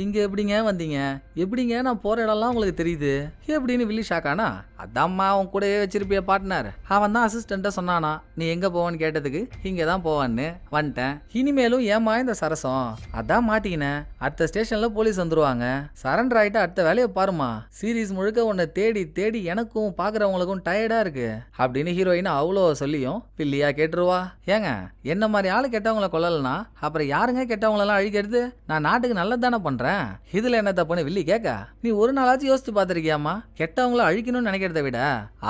இங்க எப்படிங்க வந்தீங்க, எப்படிங்க நான் போற இடம்லாம் உங்களுக்கு தெரியுது எப்படின்னு வில்லி ஷாக்கானா. அதாம்மா அவன் கூடவே வச்சிருப்பிய பார்ட்னர், அவன் தான் அசிஸ்டன்ட்ட சொன்னானா நீ எங்க போவான்னு கேட்டதுக்கு இங்க தான் போவான்னு வந்துட்டேன். இனிமேலும் ஏமா இந்த சரசம், அதான் மாட்டிக்கினேன், அடுத்த ஸ்டேஷன்ல போலீஸ் வந்துருவாங்க, சரண்டர் ஆயிட்டு அடுத்த வேலையை பாருமா, சீரீஸ் முழுக்க உன்னை தேடி தேடி எனக்கும் பாக்குறவங்களுக்கும் டயர்டா இருக்கு அப்படின்னு ஹீரோயின் அவ்வளோ சொல்லியும் வில்லியா கேட்டுருவா. ஏங்க என்ன மாதிரி ஆளு கெட்டவங்களை கொல்லலனா அப்புறம் யாருங்க கெட்டவங்களெல்லாம் அழிக்கிறது, நான் நாட்டுக்கு நல்லது தானே பண்றேன், இதுல என்ன தப்புன்னு வில்லி கேட்க, நீ ஒரு நாளாச்சும் யோசிச்சு பாத்திருக்கியாமா, கெட்டவங்களை அழிக்கணும்னு நினைக்கிறத விட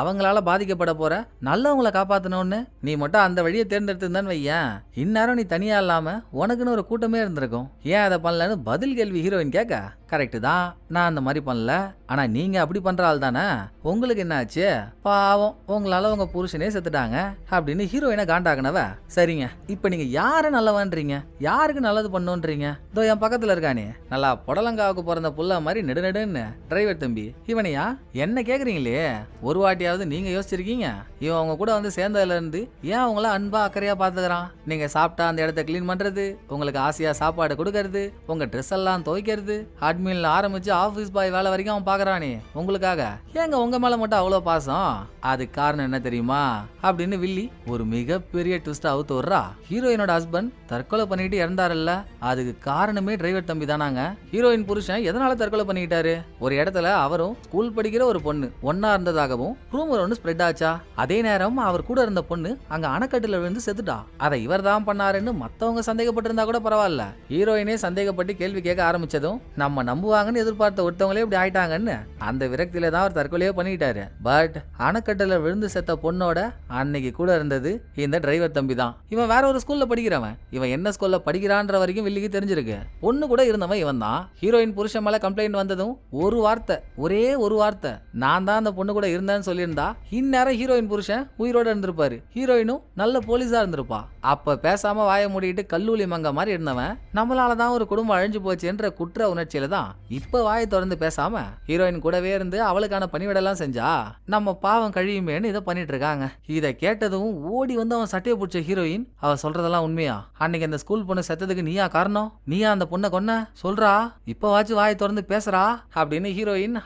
அவங்களால பாதிக்கப்பட போற நல்லவங்களை காப்பாத்தணும்னு நீ மட்டும் அந்த வழியை தேர்ந்தெடுத்துன்னு வையேன், இந்நேரம் நீ தனியா இல்லாம உனக்குன்னு ஒரு கூட்டமே இருந்திருக்கும், ஏன் அதை பண்ணலன்னு பதில் கேள்வி ஹீரோயின் கேட்க. கரெக்டு தான், நான் அந்த மாதிரி பண்ணல, ஆனா நீங்க அப்படி பண்ற ஆள் தானே, உங்களுக்கு என்ன ஆச்சு, பாவம் உங்களால உங்க புருஷனே செத்துட்டாங்க அப்படின்னு ஹீரோயினை காண்டாக்குனவ. சரிங்க, இப்ப நீங்க யார நல்லவன்றீங்க, யாருக்கு நல்லது பண்ணுன்றீங்க, இதோ என் பக்கத்துல இருக்கானே நல்லா புடலங்காவுக்கு பிறந்த புள்ள மாதிரி நெடுநெடுன்னு டிரைவர் தம்பி, இவனையா என்ன கேக்குறீங்களே, ஒரு வாட்டியாவது நீங்க யோசிச்சிருக்கீங்க, இவன் அவங்க கூட வந்து சேர்ந்ததுல இருந்து ஏன் அவங்கள அன்பா அக்கறையா பாத்துக்கிறான், நீங்க சாப்பிட்டா அந்த இடத்த கிளீன் பண்றது, உங்களுக்கு ஆசையா சாப்பாடு கொடுக்கறது, உங்க ட்ரெஸ் எல்லாம் துவைக்கிறது, அட்மின்ல ஆரம்பிச்சு ஆபீஸ் பாய் வேலை வரைக்கும் அவன் பாக்குறானே உங்களுக்காக, ஏங்க உங்க மேல மட்டும் அவ்வளவு பாசம், அது காரணம் என்ன தெரியுமா அப்படின்னு வில்லி ஒரு மிகப்பெரிய ட்விஸ்ட் அவுத்து வர்றா. ஹீரோயினோட ஹஸ்பண்ட் தற்கொலை பண்ணிட்டு இறந்தாருல்ல, அதுக்கு காரணமே டிரைவர் தம்பி தானாங்க. ஹீரோயின் புருஷன் எதனால தற்கொலை பண்ணிக்கிட்டாரு, ஒரு இடத்துல அவரும் ஸ்கூல் படிக்கிற ஒரு பொண்ணு ஒன்னா இருந்ததாகவும் ரூமர் ஒன்று ஸ்ப்ரெட் ஆச்சா, அதே நேரம் அவர் கூட இருந்த பொண்ணு அங்க அணைக்கட்டுல விழுந்து செத்துட்டா, அதை இவர் தான் பண்ணாருன்னு மத்தவங்க சந்தேகப்பட்டிருந்தா கூட பரவாயில்ல, ஹீரோயினே சந்தேகப்பட்டு கேள்வி கேட்க ஆரம்பிச்சதும் நம்ம நம்புவாங்கன்னு எதிர்பார்த்த ஒருத்தவங்களே இப்படி ஆயிட்டாங்கன்னு அந்த விரக்தியில தான் அவர் தற்கொலையே பண்ணிட்டாரு. பட் அணைக்கட்டுல விழுந்து செத்த பொண்ணோட அன்னைக்கு கூட இருந்தது இந்த டிரைவர் தம்பி தான். இவன் வேற ஒரு ஸ்கூல்ல படிக்கிறவன், இவன் என்ன ஸ்கூல்ல படிக்கிறான்ற வரைக்கும் வில்லிக்கு தெரிஞ்சிருக்கு, பொண்ணு கூட இருந்தவன் இவன் தான். ஹீரோயின் புருஷன் மேல கம்ப்ளைண்ட் வந்ததும் ஒரு வார்த்தை, ஒரே ஒரு வார்த்தை, நான் தான் அந்த பொண்ணு கூட இருந்தேன்னு சொல்லியிருந்தா இந்நேரம் ஹீரோயின் புருஷன் உயிரோட இருந்திருப்பாரு, ஹீரோயினும் நல்ல போலீஸா இருந்திருப்பா. அப்ப பேசாம வாய மூடிட்டு கல்லூலி மங்க மாதிரி இருந்தவன் நம்மளாலதான் ஒரு குடும்பம் அழிஞ்சு போச்சுன்ற குற்ற உணர்ச்சியில தான் இப்ப வாயை திறந்து பேசாம ஹீரோயின் கூடவே இருந்து அவளுக்கான பணிவிடெல்லாம் செஞ்சா நம்ம பாவம் கழியுமேன்னு இதை பண்ணிட்டு இருக்காங்க. இதை கேட்டதும் ஓடி வந்து அவன் சட்டையை பிடிச்ச ஹீரோயின், அவ சொல்றதெல்லாம் உண்மையா? அன்னைக்கு அந்த ஸ்கூல் பொண்ணு செத்ததுக்கு நீயா காரணம்? நீயா அந்த பொண்ணை கொன்ன? சொல்றா, இப்பவாச்சும் வாயை திறந்து பேசுறா அப்படின்னு ஹீரோயின்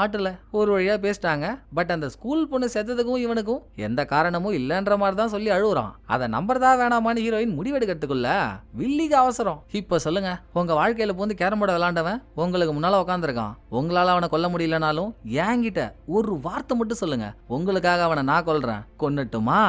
ஆட்டுல ஒரு வழியா பேசிட்டாங்க. பட் அந்த ஸ்கூல் பொண்ணு செத்ததுக்கும் இவனுக்கும் எந்த காரணமும் இல்லன்ற மாதிரி தான் சொல்லி அழுகுறான். அதை நம்புறதா வேணாமான்னு ஹீரோயின் முடிவெடுக்கிறதுக்குள்ள வில்லிக்கு அவசரம். இப்ப சொல்லுங்க, உங்க வாழ்க்கையில போந்து கேரம் போர்டு விளையாண்டவன் உங்களுக்கு முன்னால உட்காந்துருக்கான். உங்களால அவனை கொல்ல முடியலனாலும் என்கிட்ட ஒரு வார்த்தை மட்டும் சொல்லுங்க, உங்களுக்காக அவனை நான் கொல்றேன், கொன்னுட்டுமா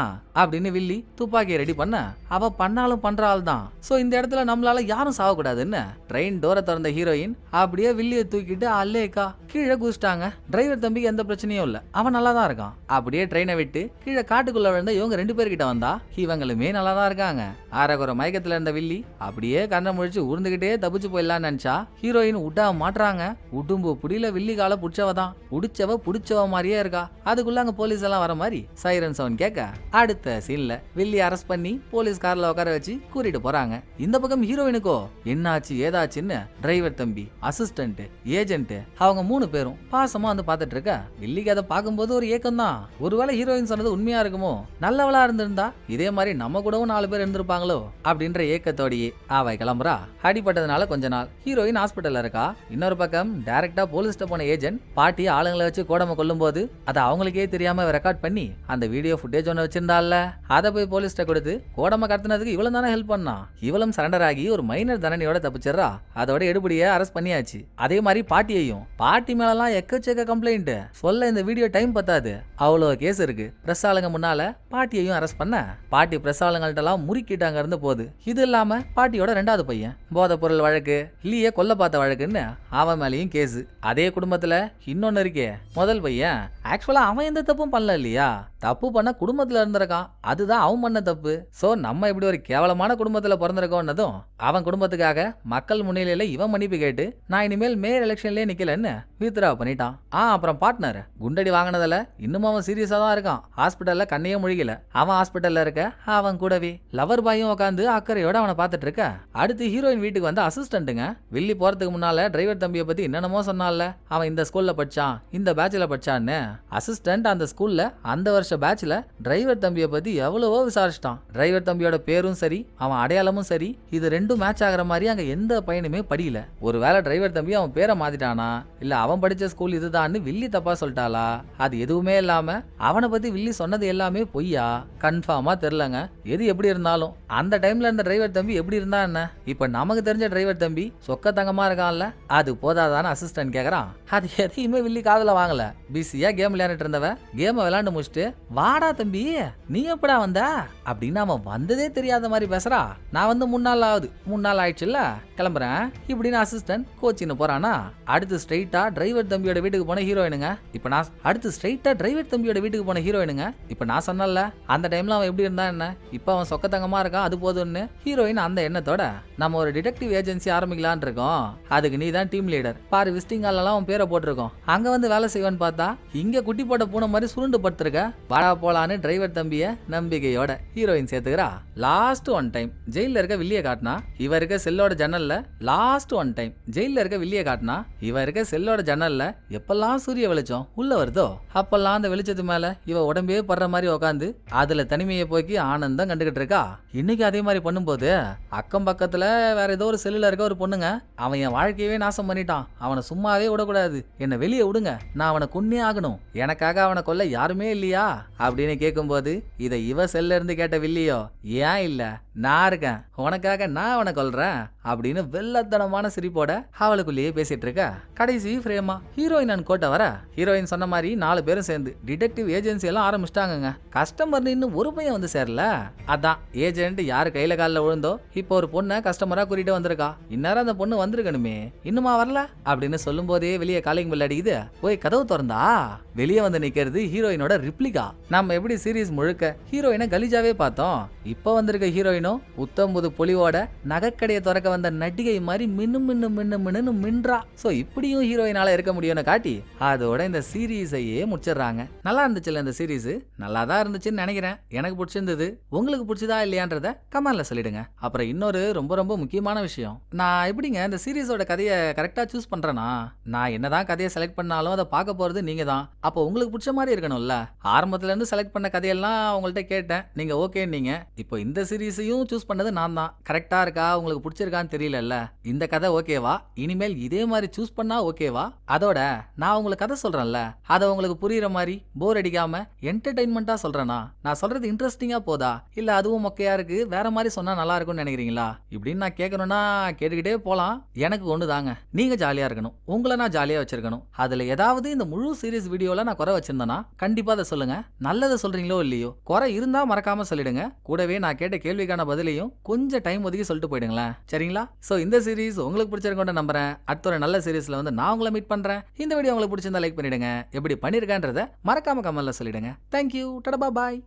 அப்படின்னு வில்லி துப்பாக்கியை ரெடி பண்ண அவ பண்ணாலும் பண்ற ஆள் தான். சோ இந்த இடத்துல நம்மளால யாரும் சாவக்கூடாதுன்னு ட்ரெயின் டோரை திறந்த ஹீரோயின் அப்படியே வில்லியை தூக்கிட்டு அல்லேக்கா கீழே குதிச்சிட்டாங்க. டிரைவர் தம்பிக்கு எந்த பிரச்சனையும் இல்ல, அவன் நல்லா தான் இருக்கான். அப்படியே ட்ரெயினை விட்டு கீழே காட்டுக்குள்ள விழுந்த இவங்க 2 பேர்கிட்ட வந்தா இவங்களுமே நல்லா தான் இருக்காங்க. ஆரகுற மயக்கத்துல இருந்த வில்லி அப்படியே கண்ணை முழிச்சு ஊர்ந்துகிட்டே தப்பிச்சு போயிடலான்னு நினைச்சா ஹீரோயின் விட்டா மாட்டுறாங்க. உடும்பு புடியில வில்லி கால புடிச்சவதான், புடிச்சவ புடிச்சவ மாதிரியே இருக்கா. அதுக்குள்ள அங்க போலீஸ் எல்லாம் வர மாதிரி சைரன் சவுண்ட் கேட்க அடுத்த சீன்ல வில்லி அரெஸ்ட் பண்ணி போலீஸ் கார்ல உட்கார வச்சு கூட்டிட்டு போறாங்க. இந்த பக்கம் ஹீரோயினுக்கோ என்னாச்சு ஏதாச்சுன்னு டிரைவர் தம்பி, அசிஸ்டன்ட், ஏஜென்ட் அவங்க 3 பேரும் பாசமா வந்து பாத்துட்டு இருக்க. வில்லிக்கு அதை பார்க்கும்போது ஒரு ஏக்கம் தான். ஒருவேளை ஹீரோயின் சொன்னது உண்மையா இருக்குமோ? நல்லவளா இருந்திருந்தா இதே மாதிரி நம்ம கூடவும் 4 பேர் இருந்திருப்பாங்களோ அப்படின்ற ஏக்கத்தோடையே அவ கிளம்புறா. அடிப்பட்டதுனால கொஞ்ச நாள் ஹீரோயின் ஹாஸ்பிட்டல்ல இருக்கா. இன்னொரு பக்கம் டைரக்டா போலீஸ்ட போன ஏஜென்ட் பாட்டி ஆளுங்களை வச்சு கோடமை கொல்லும் போது அதை அவங்களுக்கே தெரியாம ரெக்கார்ட் பண்ணி அந்த வீடியோ ஃபுட்டேஜ் ஒன்று வச்சிருந்தால அதை போய் போலீஸ்ட கொடுத்து கோடமை கடத்தினதுக்கு இவளும் தானே ஹெல்ப் பண்ணா. இவளும் சரண்டர் ஆகி ஒரு மைனர் தண்டனையோட தப்பிச்சிடறா. அதோட எடுபடியை அரெஸ்ட் பண்ணியாச்சு. அதே மாதிரி பாட்டியையும், பாட்டி மேலாம் எக்கச்சக்க கம்ப்ளைண்ட் சொல்ல இந்த வீடியோ டைம் பத்தாது, அவ்வளோ கேஸ் இருக்கு. பிரஸ் ஆளுங்க முன்னால பாட்டியையும் அரெஸ்ட் பண்ண பாட்டி பிரஸ் ஆளுங்கள்ட்ட எல்லாம் முறுக்கிட்டாங்க இருந்து போகுது. இது இல்லாம பாட்டியோட 2வது பையன் போதை பொருள் வழக்கு, இல்லையே கொல்ல பார்த்த வழக்குன்னு அவன் மேலேயும் கேஸ். அதே குடும்பத்துல இன்னொன்னு இருக்கே முதல் பையன், ஆக்சுவலா அவன் எந்த தப்பும் பண்ணல இல்லையா, தப்பு பண்ண குடும்பத்துல இருந்திருக்கான், அதுதான் அவன் பண்ண தப்பு. சோ நம்ம இப்படி ஒரு கேவலமான குடும்பத்துல பிறந்திருக்கோன்னதும் அவன் குடும்பத்துக்காக மக்கள் முன்னிலையில இவன் மன்னிப்பு கேட்டு நான் இனிமேல் மேயர் எலெக்ஷன்லயே நிக்கலன்னு வித்ரா பண்ணிட்டான். அப்புறம் பார்ட்னர் குண்டடி வாங்கினதுல இன்னும் அவன் சீரியஸா தான் இருக்கான். ஹாஸ்பிட்டல்ல கண்ணையே முழிக்கல. அவன் ஹாஸ்பிட்டல்ல இருக்க அவன் கூடவே லவர் பாயும் உட்காந்து அக்கறையோட அவனை பார்த்துட்டு இருக்க. அடுத்து ஹீரோயின் வீட்டுக்கு வந்து அசிஸ்டன்ட்டுங்க. வில்லி போறதுக்கு முன்னால டிரைவர் தம்பியை பத்தி என்னென்னமோ சொன்னால, அவன் இந்த ஸ்கூல்ல படிச்சான், இந்த பேட்ச்ல படிச்சான்னு. அசிஸ்டன்ட் அந்த ஸ்கூல்ல அந்த வருஷ பேட்ச்ல டிரைவர் தம்பியை பத்தி எவ்வளவோ விசாரிச்சிட்டான். டிரைவர் தம்பியோட பேரும் சரி அவன் அடையாளமும் சரி இது 2ம் மேட்ச் ஆகிற மாதிரி அங்க எந்த பையனுமே படிக்கல. ஒருவேளை டிரைவர் தம்பி அவன் பேரை மாத்திட்டானா இல்ல அவன் படிச்ச ஸ்கூல் இதுதான்னு வில்லி தப்பா சொல்லிட்டாளா, அது எதுவுமே இல்லாம அவனை பத்தி வில்லி சொன்னது எல்லாமே பொய்யா கன்ஃபார்மா தெரியலங்க. எது எப்படி இருந்தாலும் அந்த டைம்ல இருந்த டிரைவர் தம்பி எப்படி இருந்தா என்ன, இப்ப நமக்கு தெரிஞ்ச டிரைவர் தம்பி சொக்க தங்கமா இருக்கான்ல, அது போதாதான்னு அசிஸ்டன்ட் கேக்குறான். அது எதையுமே வில்லி காதுல வாங்கல. பிஸியா கேம் விளையாண்டுட்டு இருந்தவ கேமை விளையாண்டு முடிச்சுட்டு வாடா தம்பி நீ எப்படா வந்த அப்படின்னு அவன் வந்ததே தெரியாத மாதிரி பேசுறா. நான் வந்து 3 நாள் ஆயிடுச்சுல்ல கிளம்புறேன் இப்படின்னு அசிஸ்டன்ட் கோச்சின்னு போறானா. அடுத்து ஸ்ட்ரைட்டா டிரைவர் தம்பியோட வீட்டுக்கு போன ஹீரோயினுங்க. இப்ப நான் சொன்னல அந்த டைம்ல அவன் எப்படி இருந்தா என்ன, இப்ப அவன் சொக்கத்தங்கமா இருக்கான், அது போதும்னு ஹீரோயின் அந்த எண்ணத்தோட நம்ம ஒரு டிடெக்டிவ் ஏஜென்சி ஆரம்பிக்கலான் இருக்கோம், அதுக்கு நீ தான் டீம் லீடர், பாரு விசிட்டிங் கார்டுல அவன் பேரை போட்டிருக்கோம், அங்க வந்து வேலை செய்வான்னு பார்த்தா இங்க குட்டி போட்ட பூனை மாதிரி சுருண்டு படுத்திருக்க, வாடா போலான்னு டிரைவர் தம்பிய நம்பிக்கையோட ஹீரோயின் சேர்த்துக்கிறா. லாஸ்ட் ஒன் டைம் ஜெயில இருக்க வில்லிய காட்டினா இவ இருக்க செல்லோட ஜன்னல்ல எப்பெல்லாம் சூரிய வெளிச்சம் உள்ள வருதோ அப்பெல்லாம் அந்த வெளிச்சத்து மேல இவ உடம்பே படுற மாதிரி உட்காந்து அதுல தனிமையை போக்கி ஆனந்தம் கண்டுகிட்டு இருக்கா. இன்னைக்கு அதே மாதிரி பண்ணும்போது அக்கம் பக்கத்துல வேற ஏதோ ஒரு செல்லுல இருக்க ஒரு பொண்ணுங்க, அவன் என் வாழ்க்கையவே நாசம் பண்ணிட்டான், அவனை சும்மாவே விடக்கூடாது, என்ன வெளியே விடுங்க, நான் அவனை கொன்னே ஆகணும், எனக்காக அவனை கொல்ல யாருமே இல்லையா அப்படின்னு கேட்கும்போது இதை இவ செல்ல இருந்து கேட்ட வில்லியோ, ஏன் இல்ல நான் இருக்கேன், உனக்காக நான் அவனை கொல்றேன் அப்படின்னு வெள்ளத்தனமான சிரிப்போட அவளுக்குள்ளேயே பேசிட்டு இருக்க. கடைசி ஃப்ரேமா ஹீரோயின் அண்ட் கோட்டை வர ஹீரோயின் சொன்ன மாதிரி 4 பேரும் சேர்ந்து டிடெக்டிவ் ஏஜென்சி எல்லாம் ஆரம்பிச்சிட்டாங்க. கஸ்டமர் இன்னும் ஒரு பையன் வந்து சேரல, அதான் ஏஜென்ட் யாரு கையில காலில் விழுந்தோ இப்போ ஒரு பொண்ணை கஸ்டமரா கூட்டிட்டு வந்திருக்கா, இந்நேரம் அந்த பொண்ணு வந்திருக்கணுமே, இன்னுமா வரல அப்படின்னு சொல்லும் போதே வெளியே காலிங் பெல் அடிக்குது. போய் கதவு திறந்தா வெளியே வந்து நிக்கிறது ஹீரோயினோட ரிப்ளிகா. நம்ம எப்படி சீரீஸ் முழுக்க ஹீரோயினை கலிஜாவே பார்த்தோம், இப்ப வந்திருக்க ஹீரோயினும் புத்தம் புது பொலிவோட நகைக்கடையை திறக்க பார்க்க வந்த நடிகை மாதிரி மின்னு மின்றா. சோ இப்படியும் ஹீரோயினால இருக்க முடியும்னு காட்டி அதோட இந்த சீரீஸையே முடிச்சிடுறாங்க. நல்லா இருந்துச்சுல்ல இந்த சீரீஸ்? நல்லா தான் இருந்துச்சுன்னு நினைக்கிறேன். எனக்கு பிடிச்சிருந்தது. உங்களுக்கு பிடிச்சதா இல்லையான்றத கமெண்ட்ல சொல்லிடுங்க. அப்புறம் இன்னொரு ரொம்ப ரொம்ப முக்கியமான விஷயம், நான் எப்படிங்க இந்த சீரீஸோட கதையை கரெக்டா சூஸ் பண்றேனா? நான் என்னதான் கதையை செலக்ட் பண்ணாலும் அதை பார்க்க போறது நீங்க தான். அப்போ உங்களுக்கு பிடிச்ச மாதிரி இருக்கணும்ல. ஆரம்பத்துல இருந்து செலக்ட் பண்ண கதையெல்லாம் உங்கள்ட்ட கேட்டேன், நீங்க ஓகே நீங்க. இப்போ இந்த சீரீஸையும் சூஸ் பண்ணது நான் தான். கரெக்டா இருக்கா, உங்களுக்கு பிடிச்சிருக்கான்னு தெரியலல்ல. இந்த கதை ஓகேவா? இனிமேல் இதே மாதிரி சூஸ் பண்ணா ஓகேவா? அதோட நான் உங்களுக்கு கதை சொல்றேன்ல, அதை உங்களுக்கு புரியுற மாதிரி போர் அடிக்காம என்டர்டைன்மெண்டா சொல்றேனா? நான் சொல்றது இன்ட்ரெஸ்டிங்கா போதா, இல்ல அதுவும் மொக்கையா இருக்கு வேற மாதிரி சொன்னா நல்லா இருக்கும்னு நினைக்கிறீங்களா? இப்படின்னு நான் கேட்கணும்னா கேட்டுக்கிட்டே போலாம். எனக்கு ஒண்ணுதாங்க, நீங்க ஜாலியா இருக்கணும், உங்களை நான் ஜாலியா வச்சிருக்கணும். அதுல ஏதாவது இந்த முழு சீரிஸ் வீடியோல நான் குறை வச்சிருந்தேன்னா கண்டிப்பா அதை சொல்லுங்க. நல்லதை சொல்றீங்களோ இல்லையோ, குறை இருந்தா மறக்காம சொல்லிடுங்க. கூடவே நான் கேட்ட கேள்விக்கான பதிலையும் கொஞ்சம் டைம் ஒதுக்கி சொல்லிட்டு போயிடுங்களேன், சரிங்களா? சோ இந்த சீரிஸ் உங்களுக்கு பிடிச்சிருக்கோன்னு நம்புறேன். அடுத்த ஒரு நல்ல சீரிஸ்ல வந்து நான் உங்களை மீட் பண்றேன். இந்த வீடியோ உங்களுக்கு பிடிச்சிருந்தா லைக் பண்ணிடுங்க. எப்படி பண்ணிருக்கேன்றத மறக்காம கமெண்ட்ல சொல்லிடுங்க. தேங்க்யூ, டடா பாய்.